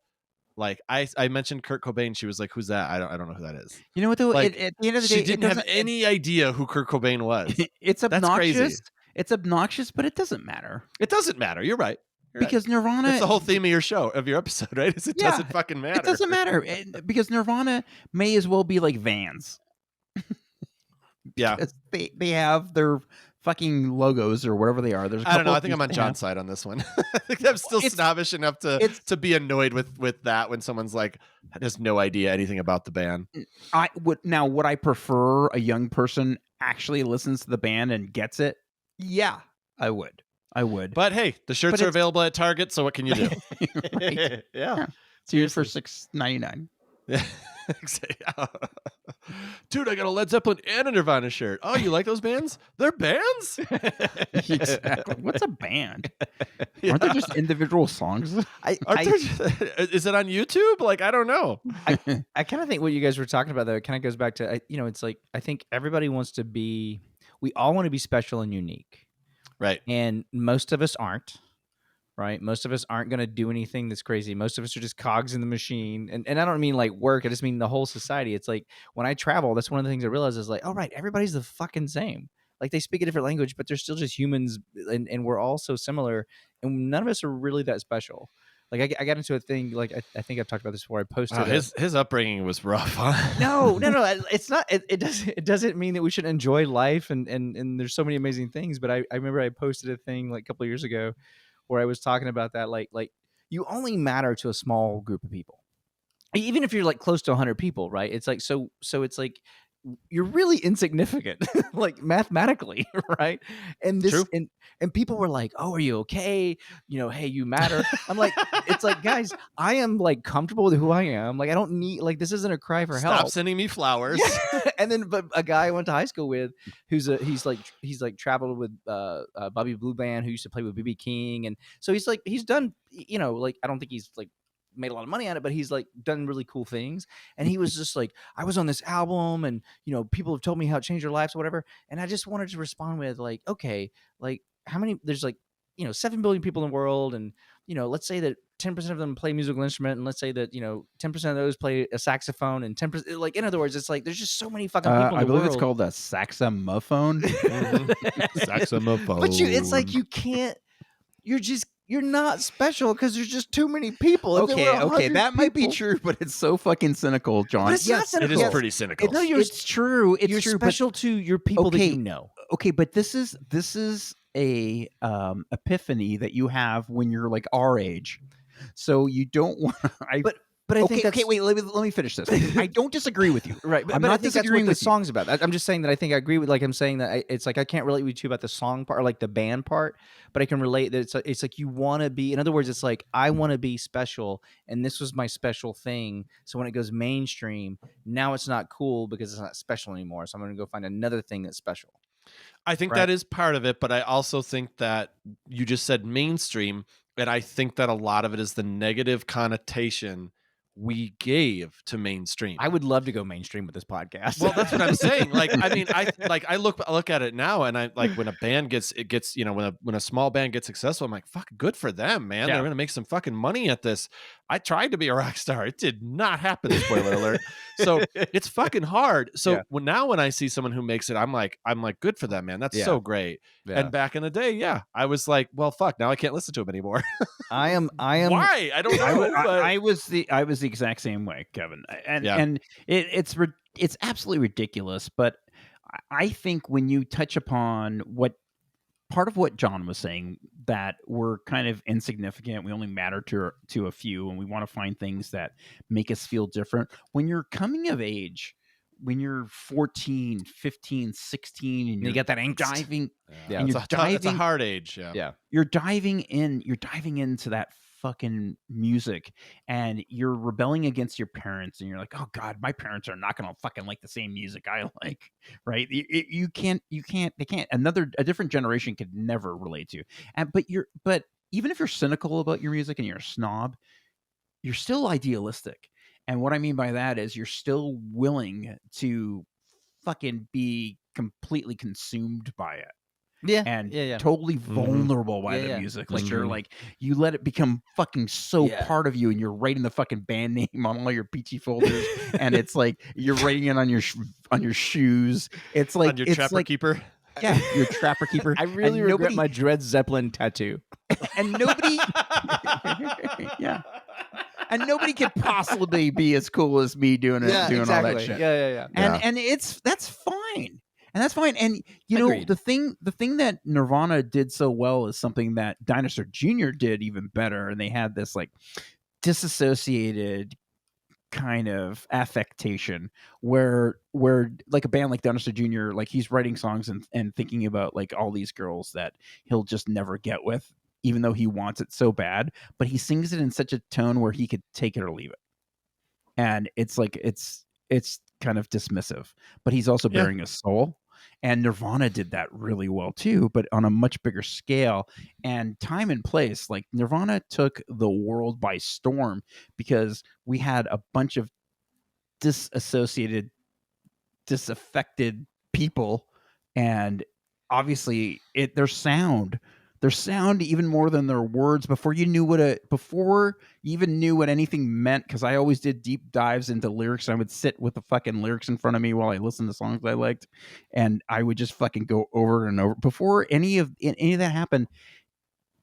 Like I mentioned Kurt Cobain, she was like, "Who's that?" I don't know who that is. You know what though? Like, At the end of the day, She it didn't have doesn't- any idea who Kurt Cobain was. It's That's obnoxious. crazy. It's obnoxious, but it doesn't matter It doesn't matter. You're right. because Nirvana. That's the whole theme of your episode, right? Is it Yeah, doesn't fucking matter. It doesn't matter because Nirvana may as well be like Vans. Yeah. Because they have their fucking logos or whatever they are. There's a I don't know. couple I of think I'm things on they John's have. side on this one. I think I'm still snobbish enough to be annoyed with that when someone's like has no idea anything about the band. Would I prefer a young person actually listens to the band and gets it? Yeah, I would. But hey, the shirts are available at Target, so what can you do? Right. Yeah. It's yours for $6.99. Yeah. Dude, I got a Led Zeppelin and a Nirvana shirt. Oh, you like those bands? They're bands? Exactly. What's a band? Aren't they just individual songs? Is it on YouTube? Like, I don't know. I kind of think what you guys were talking about, though, it kind of goes back to, it's like, I think everybody wants to be, we all want to be special and unique. Right. And most of us aren't, right? Most of us aren't going to do anything that's crazy. Most of us are just cogs in the machine. And I don't mean like work. I just mean the whole society. It's like when I travel, that's one of the things I realize is like, oh, right, everybody's the fucking same. Like they speak a different language, but they're still just humans. And we're all so similar. And none of us are really that special. Like I got into a thing, like I think I've talked about this before. I posted his upbringing was rough, huh? No, it's not. It doesn't mean that we should enjoy life and there's so many amazing things. But I remember I posted a thing like a couple of years ago where I was talking about that, like you only matter to a small group of people, even if you're like close to 100 people, right? It's like so it's like you're really insignificant, like mathematically, right? And this True. and people were like, "Oh, are you okay? Hey, you matter." I'm like, it's like, guys, I am like comfortable with who I am. Like, I don't need like this isn't a cry for help. Stop sending me flowers. Yeah. And then, but a guy I went to high school with, he's like traveled with Bobby Blue Band, who used to play with BB King, and so he's done, like I don't think he's like made a lot of money on it, but he's like done really cool things. And he was just like, I was on this album and people have told me how it changed their lives or whatever. And I just wanted to respond with like, okay, like how many, there's like, 7 billion people in the world. And, let's say that 10% of them play a musical instrument. And let's say that, 10% of those play a saxophone and 10%, like, in other words, it's like, there's just so many fucking people in the I believe world. it's called a saxophone. Saxophone. But it's like, you can't, you're not special because there's just too many people. If there were Okay, 100 that might be people- true, but it's so fucking cynical, John. But it's not cynical. It is pretty cynical. No, It's true. It's you're true. special to your people that you know. Okay, but this is a epiphany that you have when you're like our age. So you don't want. But I think that's, okay. Wait. Let me finish this. I don't disagree with you. right. I'm But I not think that's what disagreeing the with you. song's about. I'm just saying that I think I agree with. Like I'm saying that it's like I can't relate with you about the song part or like the band part, but I can relate that it's like you want to be. In other words, it's like I want to be special, and this was my special thing. So when it goes mainstream, now it's not cool because it's not special anymore. So I'm going to go find another thing that's special. I think Right. that is part of it, but I also think that you just said mainstream, and I think that a lot of it is the negative connotation we gave to mainstream. I would love to go mainstream with this podcast. Well, that's what I'm saying. Like, I mean, I look at it now, and I like when a band gets when a small band gets successful, I'm like, fuck, good for them, man. Yeah. They're gonna make some fucking money at this. I tried to be a rock star. It did not happen. Spoiler alert. So it's fucking hard. So Yeah. when I see someone who makes it, I'm like, good for them, man. That's Yeah. so great. Yeah. And back in the day, yeah, I was like, well, fuck, now I can't listen to him anymore. I am. Why? I don't know. but I was the exact same way, Kevin, and Yeah. and it's absolutely ridiculous. But I think when you touch upon what part of what John was saying, that we're kind of insignificant, we only matter to a few, and we want to find things that make us feel different. When you're coming of age, when you're 14, 15, 16, and You get that angst. diving, Yeah. and it's you're it's a diving- hard age. Yeah. Yeah. you're diving into that fucking music, and you're rebelling against your parents, and you're like, oh god, my parents are not gonna fucking like the same music I like, right? They can't a different generation could never relate to. But even if you're cynical about your music and you're a snob, you're still idealistic. And what I mean by that is you're still willing to fucking be completely consumed by it Yeah. and yeah. totally vulnerable by Yeah, the yeah. music. That's Like you're true. like, you let it become fucking so Yeah. part of you, and you're writing the fucking band name on all your peachy folders, and it's like you're writing it on your shoes. It's like On your it's trapper like, keeper. yeah, your trapper keeper. I really and regret my Dred Zeppelin tattoo. and nobody, yeah, and nobody could possibly be as cool as me doing all that shit. Yeah. And that's fine. And that's fine. And you know, Agreed. the thing that Nirvana did so well is something that Dinosaur Jr. did even better. And they had this like disassociated kind of affectation where like a band like Dinosaur Jr., like he's writing songs and thinking about like all these girls that he'll just never get with, even though he wants it so bad, but he sings it in such a tone where he could take it or leave it. And it's like it's kind of dismissive, but he's also bearing a soul. And Nirvana did that really well too, but on a much bigger scale and time and place. Like Nirvana took the world by storm because we had a bunch of disaffected people, and obviously their sound even more than their words. Before you even knew what anything meant, because I always did deep dives into lyrics. I would sit with the fucking lyrics in front of me while I listened to songs I liked, and I would just fucking go over and over. Before any of that happened,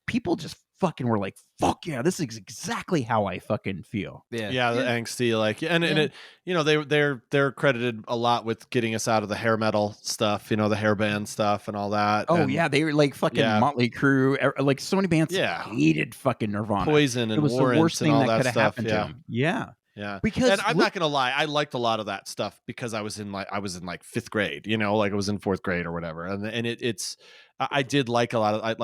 people just fucking were like, fuck yeah, this is exactly how I fucking feel. The angsty, like, and it, you know, they're credited a lot with getting us out of the hair metal stuff, you know, the hair band stuff and all that. Oh and yeah, they were like fucking Motley Crue, like so many bands hated fucking Nirvana. Poison and it was Warrant the worst and thing all that that could have stuff. happened to them. Yeah, because and I'm not gonna lie, I liked a lot of that stuff because I was in like 5th grade, you know, like I was in 4th grade or whatever, and it's I did like a lot of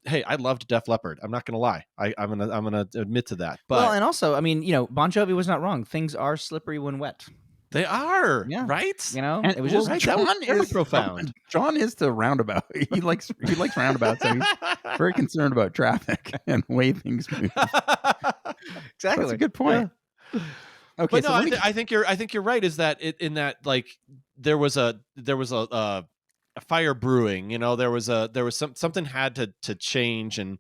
I loved Def Leppard. I'm not gonna lie, I'm gonna admit to that. But well, and also, I mean, you know, Bon Jovi was not wrong. Things are slippery when wet. they are right. You know, and it was just right, John very is profound. John is to roundabout. He likes roundabouts. So he's very concerned about traffic and the way things move. Exactly. That's a good point. Yeah. Okay, But no, I think you're right. Is that in that like there was a fire brewing, you know, there was something had to change, and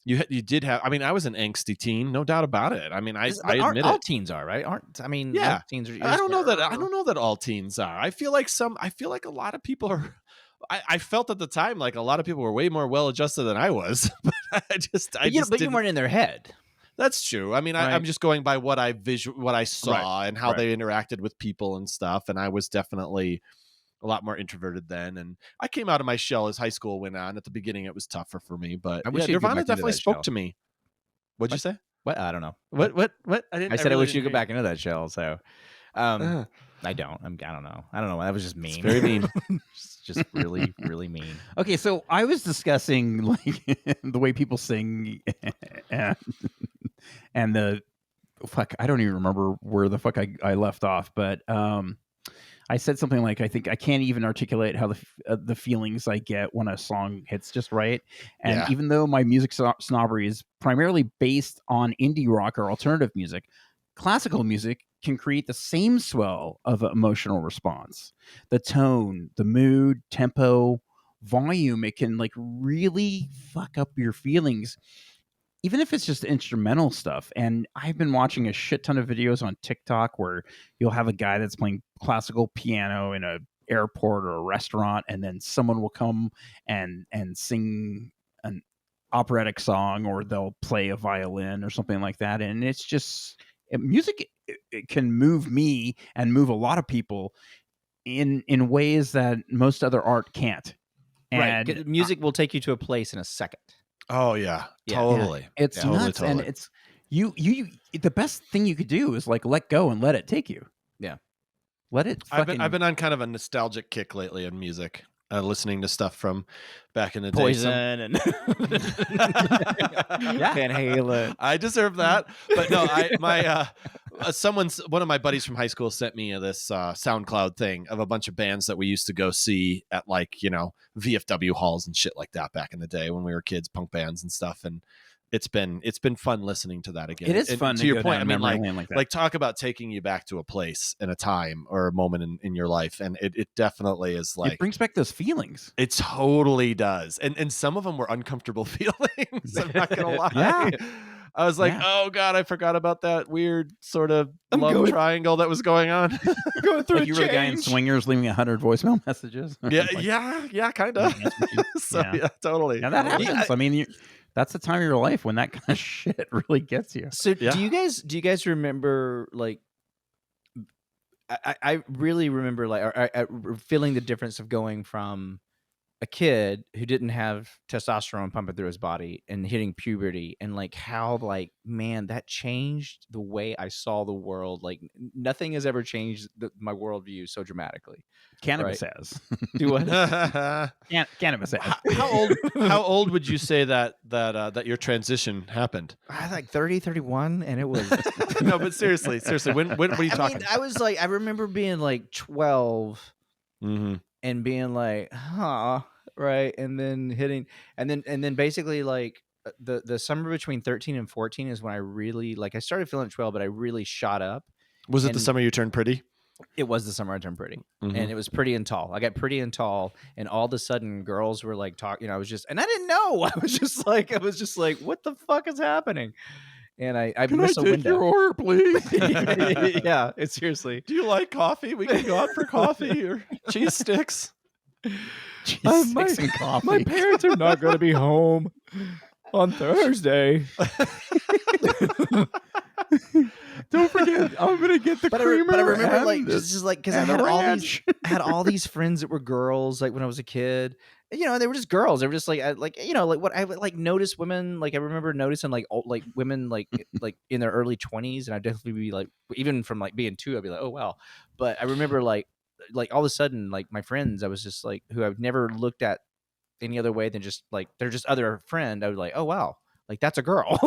you did have. I mean, I was an angsty teen, no doubt about it. I mean, I admit all it. teens are, right? Aren't I mean, Yeah. most teens are. I don't know that all teens are. I feel like a lot of people are. I felt at the time like a lot of people were way more well adjusted than I was, but But you weren't in their head. That's true. I mean, Right. I'm just going by what I saw and how Right. they interacted with people and stuff. And I was definitely a lot more introverted then. And I came out of my shell as high school went on. At the beginning, it was tougher for me, but I wish you'd go Nirvana back into definitely that spoke shell. to me. What'd you say? What? I don't know. What? I said I really wish you didn't could go hear back into that shell. So, Uh, I don't. I don't know. That was just mean. very mean. just really, really mean. Okay, so I was discussing like the way people sing and the fuck. I don't even remember where the fuck I left off, but I said something like, I think I can't even articulate how the feelings I get when a song hits just right. And Yeah. even though my music snobbery is primarily based on indie rock or alternative music, classical music can create the same swell of emotional response. The tone, the mood, tempo, volume, it can like really fuck up your feelings, even if it's just instrumental stuff. And I've been watching a shit ton of videos on TikTok where you'll have a guy that's playing classical piano in a airport or a restaurant, and then someone will come and sing an operatic song, or they'll play a violin or something like that. And it's just music. It can move me and move a lot of people in ways that most other art can't. Right. And Music will take you to a place in a second. Oh yeah, Yeah. totally. it's Totally, nuts, and totally. it's you. The best thing you could do is like let go and let it take you. Yeah. Let it. I've been on kind of a nostalgic kick lately in music, listening to stuff from back in the day. Poison and Van Halen. I deserve that, but no, one of my buddies from high school sent me this SoundCloud thing of a bunch of bands that we used to go see at like, you know, VFW halls and shit like that back in the day when we were kids, punk bands and stuff. And it's been fun listening to that again. It is And fun to to your go point. down I mean, memory lane like that. like talk about taking you back to a place and a time or a moment in your life, and it definitely is like it brings back those feelings. it totally does. And some of them were uncomfortable feelings. I'm not gonna lie. Yeah. I was like, Yeah. oh God, I forgot about that weird sort of I'm love going- triangle that was going on. Going through Like you were the guy in Swingers leaving 100 voicemail messages. Yeah, Like, yeah, kind of. So Yeah. yeah, totally. Yeah, that Totally. happens. I mean, that's the time of your life when that kind of shit really gets you. So Yeah. do you guys remember like I really remember like I feeling the difference of going from a kid who didn't have testosterone pumping through his body and hitting puberty, and like how like man that changed the way I saw the world. Like nothing has ever changed my worldview so dramatically. Cannabis has. Do what? Cannabis has. How old would you say that your transition happened? I was like 30, 31, and it was No, but seriously, when what are you talking? I mean, I was like I remember being like 12 Mm-hmm. and being like, huh, right, and then hitting, and then basically like the summer between 13 and 14 is when I really like I started feeling 12, but I really shot up. Was it the And- summer you turned pretty? It was the summer I turned pretty, Mhm. and it was pretty and tall. I got pretty and tall, and all of a sudden, girls were like talking. I was just, and I didn't know. I was just like, what the fuck is happening? And I missed a window. order, please? Yeah, it's seriously. Do you like coffee? We can go out for coffee or cheese sticks. Cheese sticks and coffee. My parents are not going to be home on Thursday. Don't forget, I'm gonna get the But I remember like just like because I had all these friends that were girls like when I was a kid. You know, they were just girls. They were just like you know, like what I would like notice women. Like I remember noticing like old, like women like in their early 20s, and I'd definitely be like, even from like being 2, I'd be like, oh wow. But I remember like all of a sudden like my friends, I was just like who I've never looked at any other way than just like they're just other friend. I was like, oh wow, like that's a girl.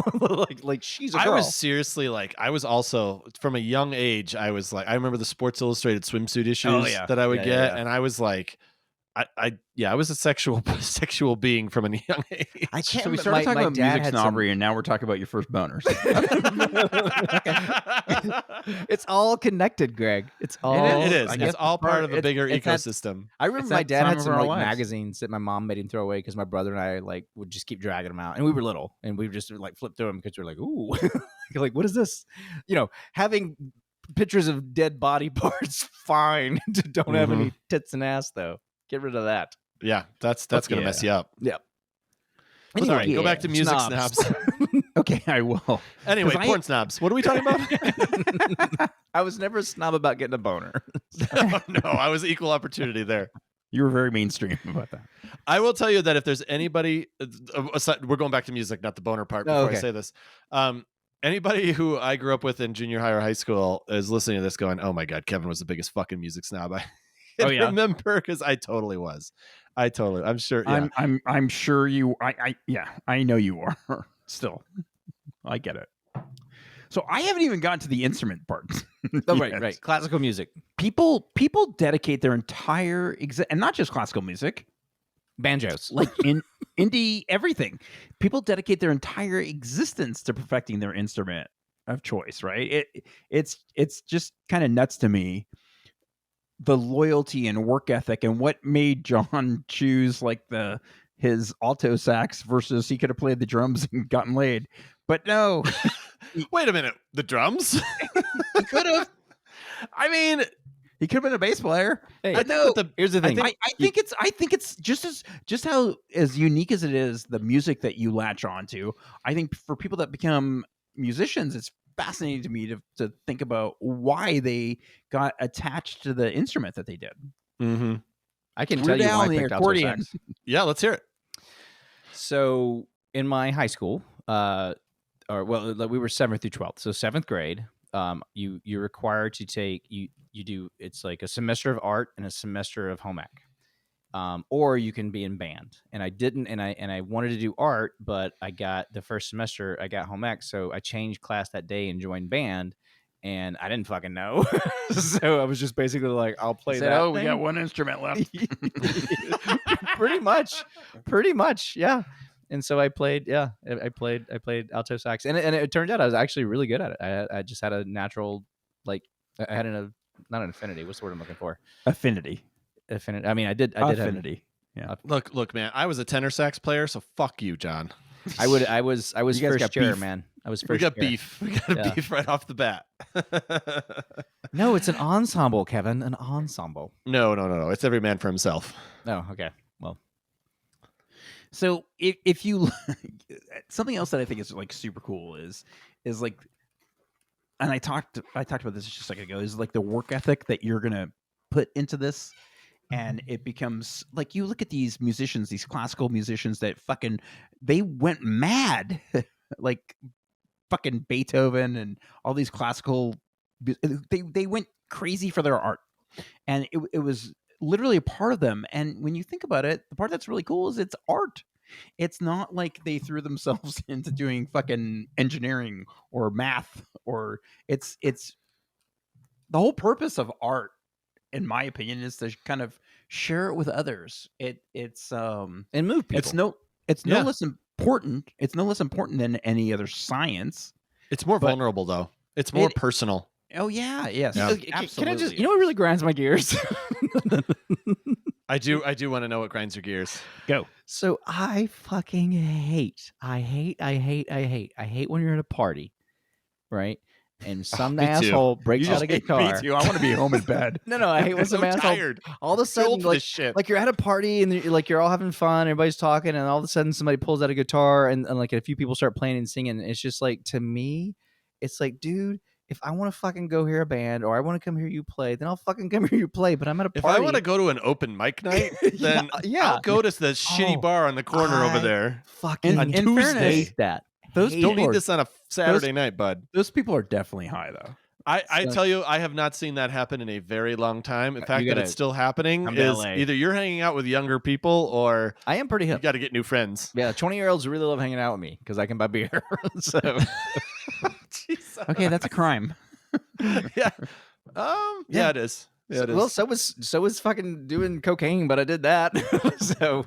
like she's a girl. I was seriously like, I was also from a young age. I was like, I remember the Sports Illustrated swimsuit issues yeah. that I would Yeah, get, yeah, yeah. and I was like, I was a sexual being from a young age. I can't. So we remember- started talking my about dad music had snobbery, and now we're talking about your first boners. It's all connected, Greg. It's all. It is. I guess It's all part of a bigger it's that- ecosystem. I remember It's my that dad time had of some our like lives. magazines that my mom made him throw away because my brother and I like would just keep dragging them out, and we were little, and we would just like flip through them because we were like, ooh, like what is this? You know, having pictures of dead body parts, fine. Don't have any tits and ass though. Get rid of that. Yeah, that's gonna mess you up. Yeah. But Anyway, sorry, go back to music snobs. Okay, I will. Anyway, 'Cause I- porn snobs. What are we talking about? I was never a snob about getting a boner. No, I was equal opportunity there. You were very mainstream about that. I will tell you that if there's anybody, we're going back to music, not the boner part. Before okay. I say this, anybody who I grew up with in junior high or high school is listening to this, going, "Oh my god, Kevin was the biggest fucking music snob I can remember," because I totally was. I'm sure. Yeah. I'm sure you. I know you are still. I get it. So I haven't even gotten to the instrument part. Oh, right, yet. right. Classical music. People dedicate their entire and not just classical music, Banjos. like in indie everything. People dedicate their entire existence to perfecting their instrument of choice, right? It's just kind of nuts to me, the loyalty and work ethic, and what made John choose like his alto sax versus he could have played the drums and gotten laid. But no. Wait a minute. The drums? He could have. I mean, He could have been a bass player. Hey, I think that here's the thing. I think it's just how as unique as it is, the music that you latch onto. I think for people that become musicians, it's fascinating to me to think about why they got attached to the instrument that they did. mm-hmm. I can tell you why I picked alto sax. Yeah, let's hear it. So in my high school, we were 7th through 12th. So 7th grade, you're required to take you do, it's like a semester of art and a semester of home ec. Or you can be in band. And I didn't, and I wanted to do art, but I got the first semester, I got home ec, so I changed class that day and joined band. And I didn't fucking know, so I was just basically like, "I'll play that." Oh, we thing. got one instrument left. pretty much, yeah. And so I played, I played alto sax, and it turned out I was actually really good at it. I just had a natural, like, I had not an affinity. What's the word I'm looking for? Affinity. I mean, I did have affinity. Yeah. Look, man. I was a tenor sax player, so fuck you, John. I was You guys got first chair, beef. man. I was first We got chair. beef. We got a beef right off the bat. No, it's an ensemble, Kevin. An ensemble. No. It's every man for himself. Oh, okay. Well, So if you something else that I think is like super cool is like, and I talked about this just a second ago, is like the work ethic that you're gonna put into this. And it becomes like, you look at these musicians, these classical musicians that they went mad, like fucking Beethoven and all these classical, they went crazy for their art. And it was literally a part of them. And when you think about it, the part that's really cool is it's art. It's not like they threw themselves into doing fucking engineering or math, or it's the whole purpose of art, in my opinion, is to kind of share it with others. It's and move people. It's no less important. It's no less important than any other science. It's more vulnerable, though. It's more personal. Oh yeah, yes, Yeah. absolutely. Can I just, what really grinds my gears? I do want to know what grinds your gears. Go. So I fucking hate when you're at a party, right? And some me too. asshole breaks You out a guitar. Me too. I want to be home in bed. No, I hate when some I'm asshole tired. all of a Too sudden, old for this shit. like you're at a party and you're all having fun, everybody's talking, and all of a sudden somebody pulls out a guitar and like a few people start playing and singing. It's just like, to me, it's like, dude, if I want to fucking go hear a band or I want to come hear you play, then I'll fucking come hear you play. But I'm at a If party. I want to go to an open mic night, then yeah. I'll go to the shitty bar on the corner over there. fucking On in Tuesday. fairness, hate that. those Hate Don't it. need this on a Saturday night, bud. Those people are definitely high, though. I tell you, I have not seen that happen in a very long time. The fact that gotta it's still happening come to is LA. either you're hanging out with younger people or I am pretty you hip. got to get new friends. Yeah, 20-year-olds really love hanging out with me because I can buy beer. So Okay, that's a crime. Yeah. Yeah, it is. Yeah, it is. well, so was fucking doing cocaine, but I did that. So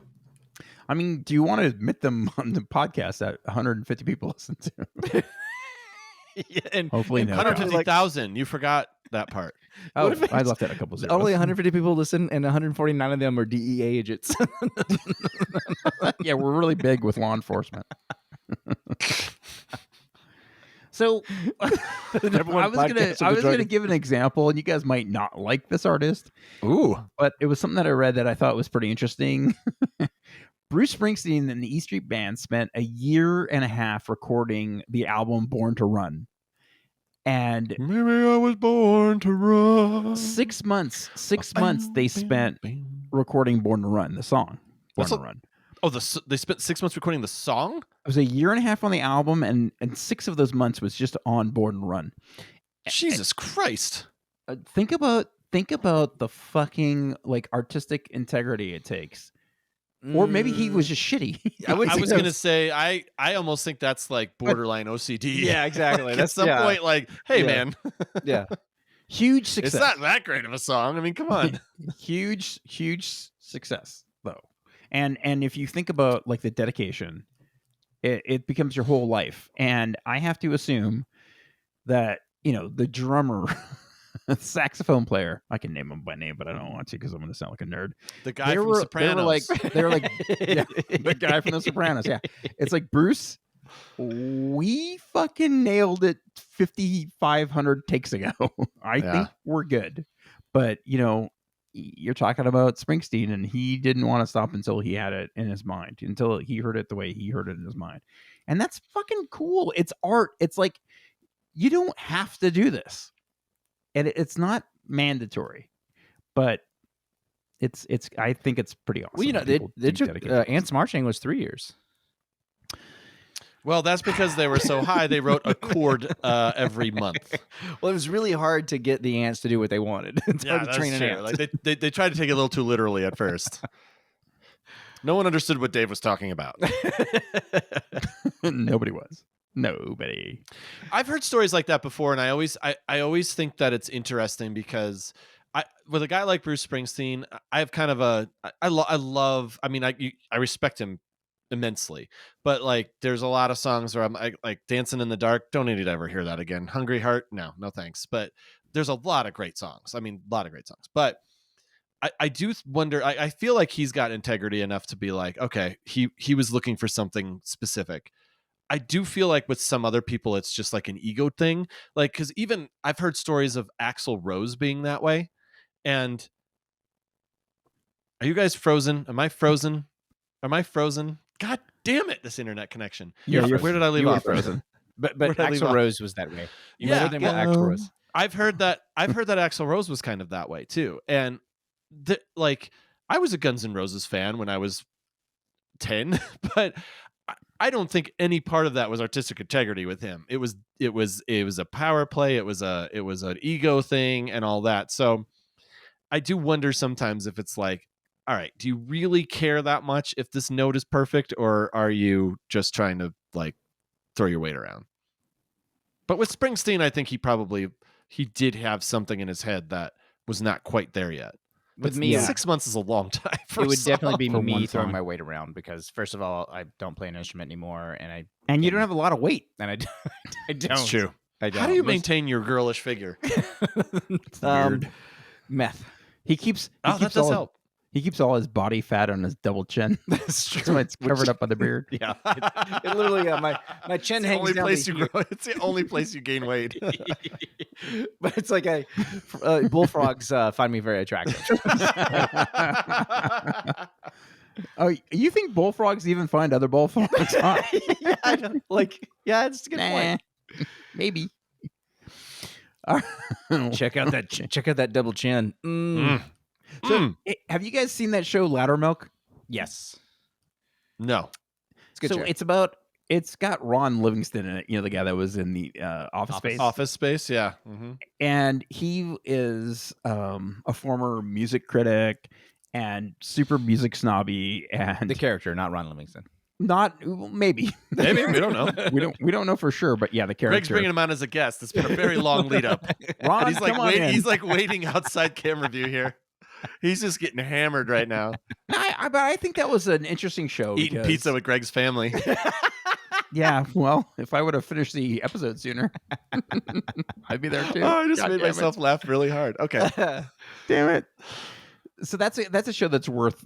I mean, do you want to admit them on the podcast that 150 people listen to? yeah, and Hopefully, no. 150,000. You forgot that part. Oh, What if I left out a couple zeros. only 150 people listen, and 149 of them are DEA agents. Yeah, we're really big with law enforcement. So I was gonna give an example, and you guys might not like this artist. Ooh. But it was something that I read that I thought was pretty interesting. Bruce Springsteen and the E Street Band spent a year and a half recording the album Born to Run. And Maybe I was born to run. 6 months they spent recording Born to Run, the song. Born to Run. Oh, they spent 6 months recording the song? It was a year and a half on the album, and 6 of those months was just on Born to Run. Jesus Christ. Think about the fucking like artistic integrity it takes Or maybe he was just shitty. I was gonna say I almost think that's like borderline OCD. Yeah, exactly. Like, That's at some point, like, hey Yeah. man, Yeah. Huge success. it's not that great of a song. I mean, come on. huge success though. And if you think about like the dedication, it becomes your whole life. And I have to assume that, the drummer, saxophone player, I can name him by name, but I don't want to because I'm going to sound like a nerd. The guy from Sopranos. They were like yeah, the guy from The Sopranos. Yeah. It's like, Bruce, we fucking nailed it 5,500 takes ago. I think we're good. But, you're talking about Springsteen, and he didn't want to stop until he had it in his mind, until he heard it the way he heard it in his mind. And that's fucking cool. It's art. It's like, you don't have to do this. And it's not mandatory, but it's I think it's pretty awesome. Well, they took Ants Marching was 3 years. Well, that's because they were so high. They wrote a chord every month. Well, it was really hard to get the ants to do what they wanted. It's hard to train an ant. Like they tried to take it a little too literally at first. No one understood what Dave was talking about. Nobody was. Nobody. I've heard stories like that before, and I always think that it's interesting because with a guy like Bruce Springsteen, I have kind of I respect him immensely, but like there's a lot of songs where I'm like Dancing in the Dark, don't need to ever hear that again. Hungry Heart, no thanks. But there's a lot of great songs. But I do wonder, I feel like he's got integrity enough to be like, okay, he was looking for something specific. I do feel like with some other people it's just like an ego thing, like, because even I've heard stories of Axl Rose being that way. And are you guys frozen? Am I frozen? God damn it, this internet connection. Yeah, where did I leave off? Frozen. But Axl Rose was that way. You know the name of Axl Rose? I've heard that Axl Rose was kind of that way too. And like I was a Guns N' Roses fan when I was 10, but I don't think any part of that was artistic integrity with him. It was a power play. It was an ego thing and all that. So I do wonder sometimes if it's like, all right, do you really care that much if this note is perfect, or are you just trying to like throw your weight around? But with Springsteen, I think he did have something in his head that was not quite there yet. With me, 6 months is a long time. It would definitely be for me one throwing song. my weight around because, first of all, I don't play an instrument anymore, And you don't have a lot of weight. I don't. That's true. I don't. How do you maintain your girlish figure? It's weird. Meth. He keeps That does help. He keeps all his body fat on his double chin. That's true. So it's covered up by the beard. Yeah, it literally my chin hangs down. It's the only place you gain weight. But it's like bullfrogs find me very attractive. Oh, you think bullfrogs even find other bullfrogs? Hot? Yeah, I know. It's a good point. Maybe. Check out that double chin. So, have you guys seen that show Loudermilk? Yes, No. it's a good. So show. it's got Ron Livingston in it. The guy that was in the Office Space. Office Space, yeah. Mm-hmm. And he is a former music and super music snobby, and The character, not Ron Livingston. maybe Maybe, we don't know. we don't know for sure, but yeah, the character. Greg's bringing him on as a guest. It's been a very long lead up. Ron, And come on in. he's like waiting outside camera view here. He's just getting hammered right now. But I think that was an interesting show. Eating because- pizza with Greg's family. Yeah, well, if I would have finished the episode sooner, I'd be there too. Oh, I just God made damn it. myself laugh really hard. Okay. Damn it! So that's a show that's worth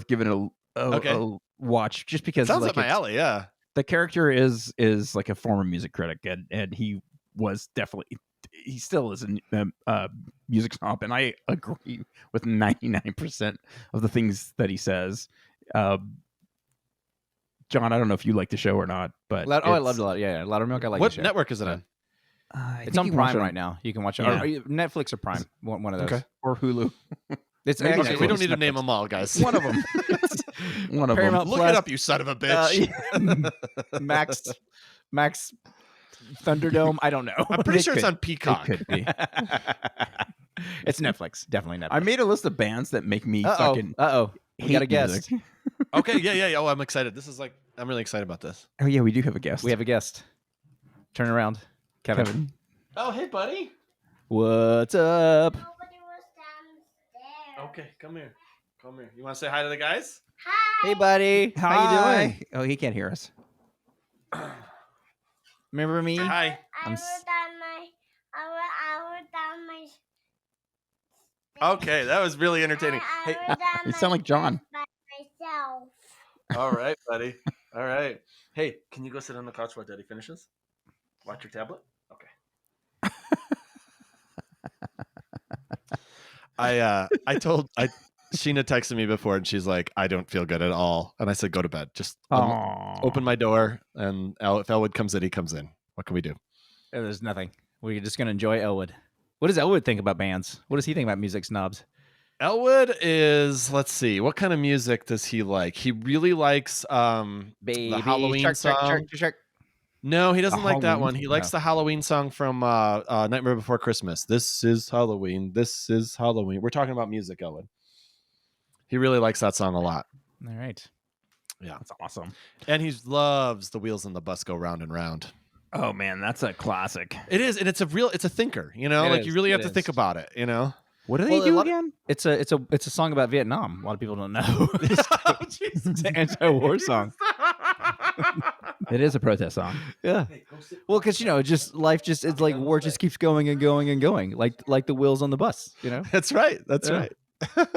giving a watch, just because Sounds like up my alley, yeah. the character is like a former music critic, and he still is a music snob, and I agree with 99% of the things that he says. John, I don't know if you like the show or not, but I loved it a lot. Yeah, Loudermilk. I like What the show. network is it on? It's on Prime right now. You can watch it. Yeah. Or Netflix or Prime. One of those. Okay. or Hulu. It's Okay, Okay, we don't need to Netflix. name them all, guys. One of them. One of them. Paramount Look Plus, it up, you son of a bitch. Max Thunderdome. I don't know. I'm pretty It sure it's could- on Peacock. It could be. It's Netflix. Definitely Netflix. I made a list of bands that make me fucking Uh-oh. We hate got a guest. music. Okay, yeah. Oh, I'm excited. I'm really excited about this. Oh yeah, we do have a guest. We have a guest. Turn around, Kevin. Kevin. Oh, hey, buddy. What's up? Nobody was downstairs. Okay, come here. You want to say hi to the guys? Hi. Hey, buddy. How you doing? Hi. Oh, he can't hear us. Remember me? Hi. I I'm wrote s- down my. I wrote down my. Okay, that was really entertaining. I Hey, wrote down You my sound like John. steps by myself. all right, buddy. All right. Hey, can you go sit on the couch while Daddy finishes? Watch your tablet? Okay. Sheena texted me before and she's like, I don't feel good at all. And I said, go to bed. Just open my door, and if Elwood comes in, he comes in. What can we do? There's nothing. We're just gonna enjoy Elwood. What does Elwood think about bands? What does he think about music snobs? Elwood is, let's see, what kind of music does he like? He really likes Baby the Halloween shark, song. shark, shark, shark. No, he doesn't The like that Halloween one. He likes the Halloween song from Nightmare Before Christmas. This is Halloween. This is Halloween. We're talking about music, Elwood. He really likes that song a lot. All right. Yeah. That's awesome. And he loves The Wheels on the Bus Go Round and Round. Oh man, that's a classic. It is, and it's a thinker, you know? It Like is, you really have it to is. think about it, you know? What do Well, they a do lot- again? It's a song about Vietnam. A lot of people don't know. Oh, Jesus. It's an anti-war song. It is a protest song. Yeah. Well, because just life it's like war just keeps going and going and going, like the wheels on the bus. That's right. That's Yeah. right.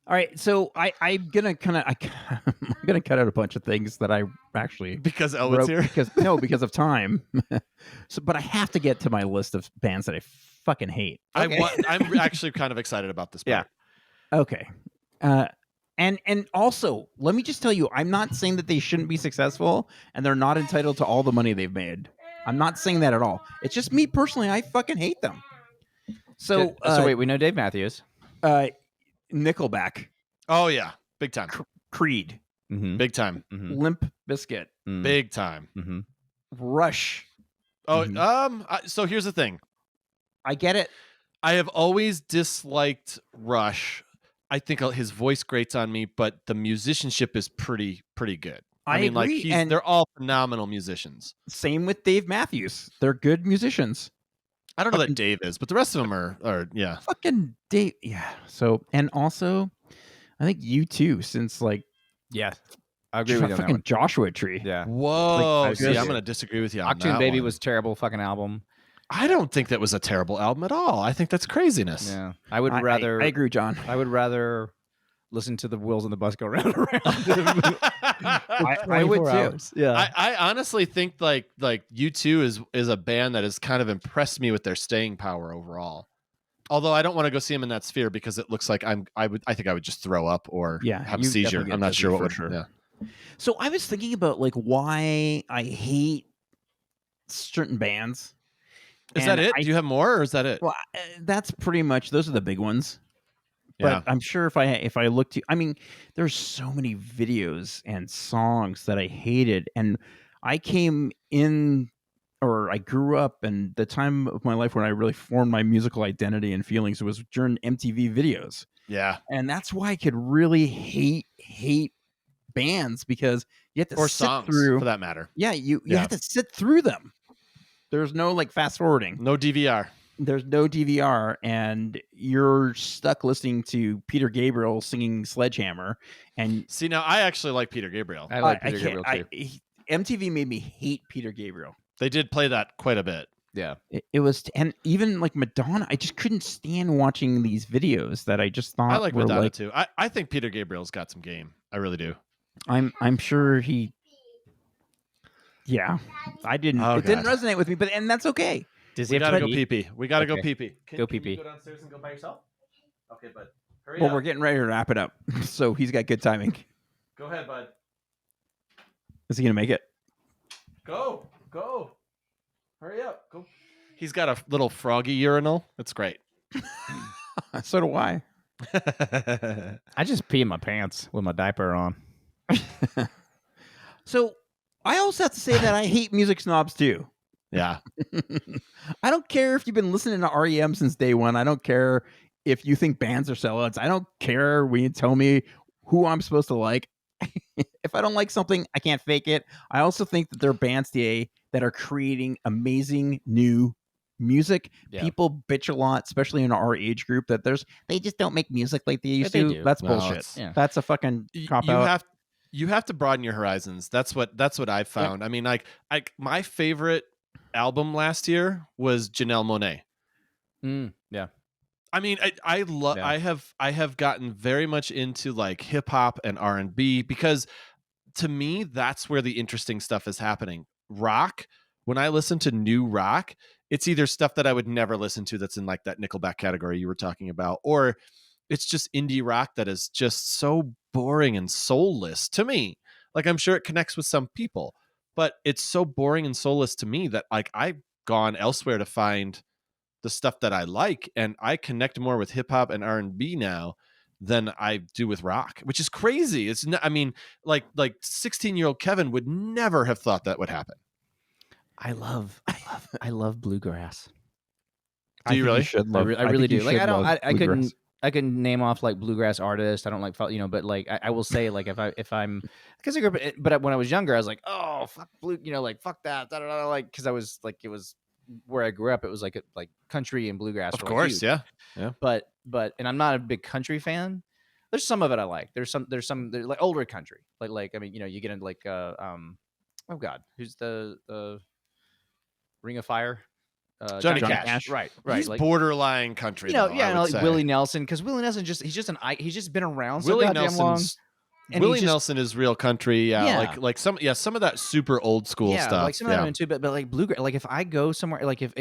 All right, so I'm gonna I'm gonna cut out a bunch of things that I actually Because Elwood's wrote here. because of time. But I have to get to my list of bands that I fucking hate. Okay. I'm actually kind of excited about this part. Okay. And also, let me just tell you, I'm not saying that they shouldn't be successful and they're not entitled to all the money they've made. I'm not saying that at all. It's just me personally, I fucking hate them. So, So wait, we know Dave Matthews. Nickelback, Oh, yeah. Big time. Creed, Mm-hmm. Big time. Mm-hmm. Limp Bizkit, Big time. Mm-hmm. Rush. Oh, Mhm. So here's the thing. I get it. I have always disliked Rush. I think his voice grates on me, but the musicianship is pretty good. I mean, like agree, and- they're all phenomenal musicians. Same with Dave Matthews. They're good musicians. I don't know Fucking- that Dave is, but the rest of them are yeah. Fucking Dave. Yeah. So, and also, I think you too, since like Yeah, I agree with you on that fucking one. Joshua Tree. Yeah, Whoa. I See, guess- I'm going to disagree with you on Octune that Baby one. was terrible fucking album. I don't think that was a terrible album at all. I think that's craziness. Yeah, I would I rather. I agree, John. I would rather listen to the wheels on the bus go round and round. I would 24 too. hours. Yeah. I honestly think like U2 is a band that has kind of impressed me with their staying power overall. Although I don't want to go see him in that sphere because it looks like I think I would just throw up or Yeah, have a you seizure. definitely get I'm not dizzy sure what for would. sure. Yeah. So I was thinking about like why I hate certain bands. Is And that it? I- Do you have more, or is that it? Well, that's pretty much those are the big ones. Yeah. But I'm sure if I looked, I mean, there's so many videos and songs that I hated, and I came in, or I grew up, and the time of my life when I really formed my musical identity and feelings was during MTV videos, Yeah. and that's why I could really hate bands because you have to Or sit songs, through. for that matter. Yeah, you Yeah. have to sit through them. There's no like fast forwarding. No DVR. There's no DVR, and you're stuck listening to Peter Gabriel singing Sledgehammer. And See, now I actually like Peter Gabriel. I like Peter can't- Gabriel too. MTV made me hate Peter Gabriel. They did play that quite a bit. Yeah. It was, and even like Madonna, I just couldn't stand watching these videos that I just thought I like were Madonna like, too. I think Peter Gabriel's got some game. I really do. I'm sure he. Yeah, I didn't. Oh, it didn't God. resonate with me, but and that's okay. Does We he have gotta to go pee? pee pee. We gotta go Okay. pee pee. Go pee-pee. You go downstairs and go by yourself. Okay, bud. Hurry Well, up. we're getting ready to wrap it up, so he's got good timing. Go ahead, bud. Is he gonna make it? Go. Hurry up. Go. He's got a little froggy urinal. That's great. So do I. I just pee in my pants with my diaper on. So I also have to say that I hate music snobs too. Yeah. I don't care if you've been listening to REM since day one. I don't care if you think bands are sellouts. I don't care when you tell me who I'm supposed to like. if I don't like something, I can't fake it. I also think that there are bands today that are creating amazing new music. Yeah. People bitch a lot, especially in our age group, that they just don't make music like they used they to. do. That's No, bullshit. it's- Yeah. That's a fucking cop you out. have to broaden your horizons. That's what I've found. I mean, like my favorite album last year was Janelle Monáe. Yeah. I mean, I love. Yeah. I have gotten very much into like hip hop and R&B because to me that's where the interesting stuff is happening. Rock. When I listen to new rock, it's either stuff that I would never listen to that's in like that Nickelback category you were talking about, or it's just indie rock that is just so boring and soulless to me. Like I'm sure it connects with some people, but it's so boring and soulless to me that like I've gone elsewhere to find the stuff that I like, and I connect more with hip hop and R&B now than I do with rock, which is crazy. It's not, I mean, like 16-year-old Kevin would never have thought that would happen. I love bluegrass. Do you really? Should I love, really think you do. Like should love I bluegrass. couldn't name off like bluegrass artists. I don't like but like I will say like if I'm because I grew up, but when I was younger, I was like, oh fuck blue, like fuck that, like because I was like it was where I grew up. It was like country and bluegrass. Of were, like, course, huge. yeah. But and I'm not a big country fan. There's some of it I like. There's like older country. Like I mean you get into like oh god, who's the Ring of Fire? Johnny Johnny Cash. Cash. Right. He's Like, borderline country. yeah, I would like say. Willie Nelson, because Willie Nelson he's just been around so Willie goddamn long. Nelson's And Willie he's just- Nelson is real country. Yeah, Yeah. like some of that super old school stuff. like some of them into, but like bluegrass. Like if I go somewhere, like if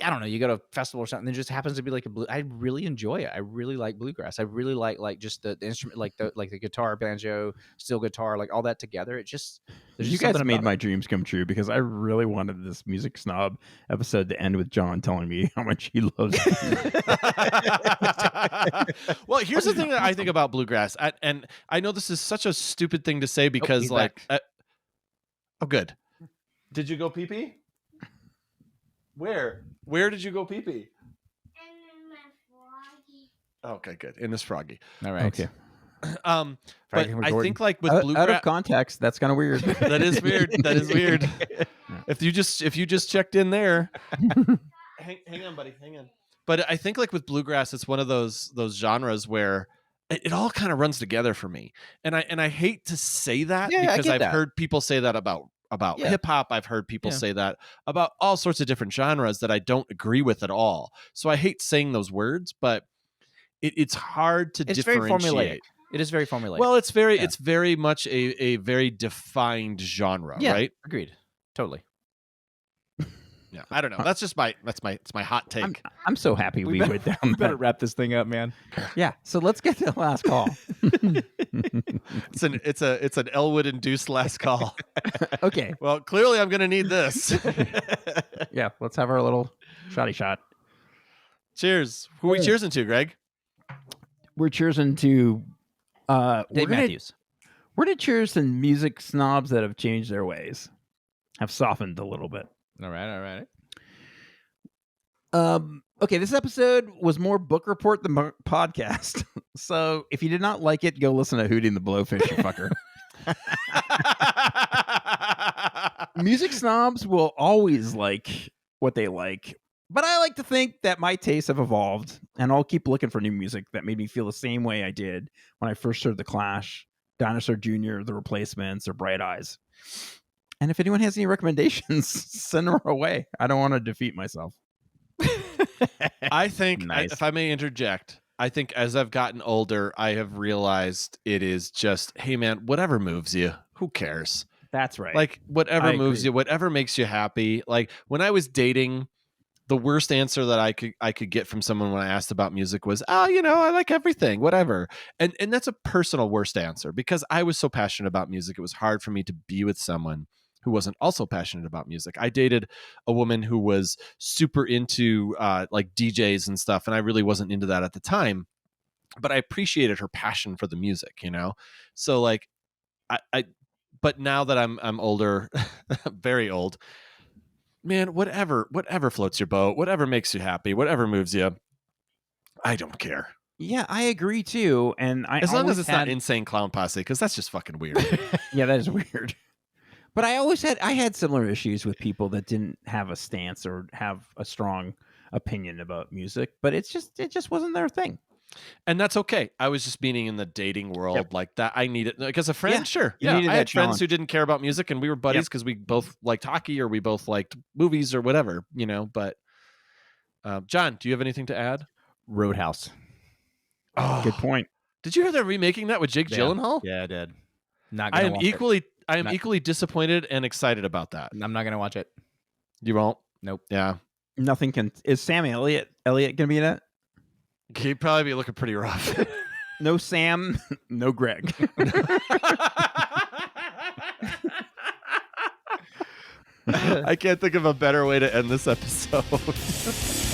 I don't know, you go to a festival or something, there just happens to be like a blue. I really enjoy it. I really like bluegrass. I really like just the instrument, like the guitar, banjo, steel guitar, like all that together. It just there's You just guys something made about my it. dreams come true because I really wanted this Music Snob episode to end with John telling me how much he loves it. Well, here's the thing that I think about bluegrass, and I know this is such a stupid thing to say because, he's like, back. oh, good. Did you go pee pee? Where did you go pee pee? And then my froggy. Okay, good. In this froggy. All right. Okay. But Frank I think like with Out of bluegrass, context, that's kind of weird. that is weird. That is weird. If you just checked in there, hang on, buddy, hang on. But I think like with bluegrass, it's one of those genres where it all kind of runs together for me, and I hate to say that Yeah, I because get I've that. heard people say that about Yeah. hip hop. I've heard people Yeah. say that about all sorts of different genres that I don't agree with at all. So I hate saying those words, but it's hard to It's very differentiate. formulaic. It is very formulaic. Well, it's very Yeah. it's very much a very defined genre, yeah, right? agreed, totally. Yeah, I don't know. That's just my hot take. I'm so happy we went down that. wrap this thing up, man. Yeah. So let's get to the last call. It's an Elwood induced last call. Okay. Well, clearly I'm going to need this. Yeah. Let's have our little shotty shot. Cheers. Who are we cheersing to, Greg? We're cheersing to Dave Matthews. We're to cheers to music snobs that have changed their ways, have softened a little bit. All right. Okay, this episode was more book report than podcast. So if you did not like it, go listen to Hootie and the Blowfish, you fucker. Music snobs will always like what they like, but I like to think that my tastes have evolved, and I'll keep looking for new music that made me feel the same way I did when I first heard The Clash, Dinosaur Jr., The Replacements, or Bright Eyes. And if anyone has any recommendations, send them our way. I don't want to defeat myself. I think, Nice. if I may interject, I think as I've gotten older, I have realized it is just, hey man, whatever moves you, who cares? That's right. Like whatever I moves agree. you, whatever makes you happy. Like when I was dating, the worst answer that I could get from someone when I asked about music was, oh, I like everything, whatever. And that's a personal worst answer because I was so passionate about music. It was hard for me to be with someone who wasn't also passionate about music. I dated a woman who was super into like DJs and stuff, and I really wasn't into that at the time. But I appreciated her passion for the music, So like, but now that I'm older, very old, man, whatever floats your boat, whatever makes you happy, whatever moves you, I don't care. Yeah, I agree too. And I As long as always it's had, not Insane Clown Posse, because that's just fucking weird. yeah, that is weird. But I had similar issues with people that didn't have a stance or have a strong opinion about music, but it just wasn't their thing. And that's okay. I was just meaning in the dating world like that. I needed, like, as a friend, Yeah, sure. you Yeah, needed I that had friends challenge. who didn't care about music, and we were buddies because we both liked hockey or we both liked movies or whatever, you know. But John, do you have anything to add? Roadhouse. Oh, Good point. Did you hear they're remaking that with Jake Gyllenhaal? Yeah, I did. Not I gonna am watch it. equally disappointed and excited about that. I'm not gonna watch it. You won't? Nope. Yeah. Nothing can. Is Sam Elliott gonna be in it? He'd probably be looking pretty rough. No Sam, no Greg. I can't think of a better way to end this episode.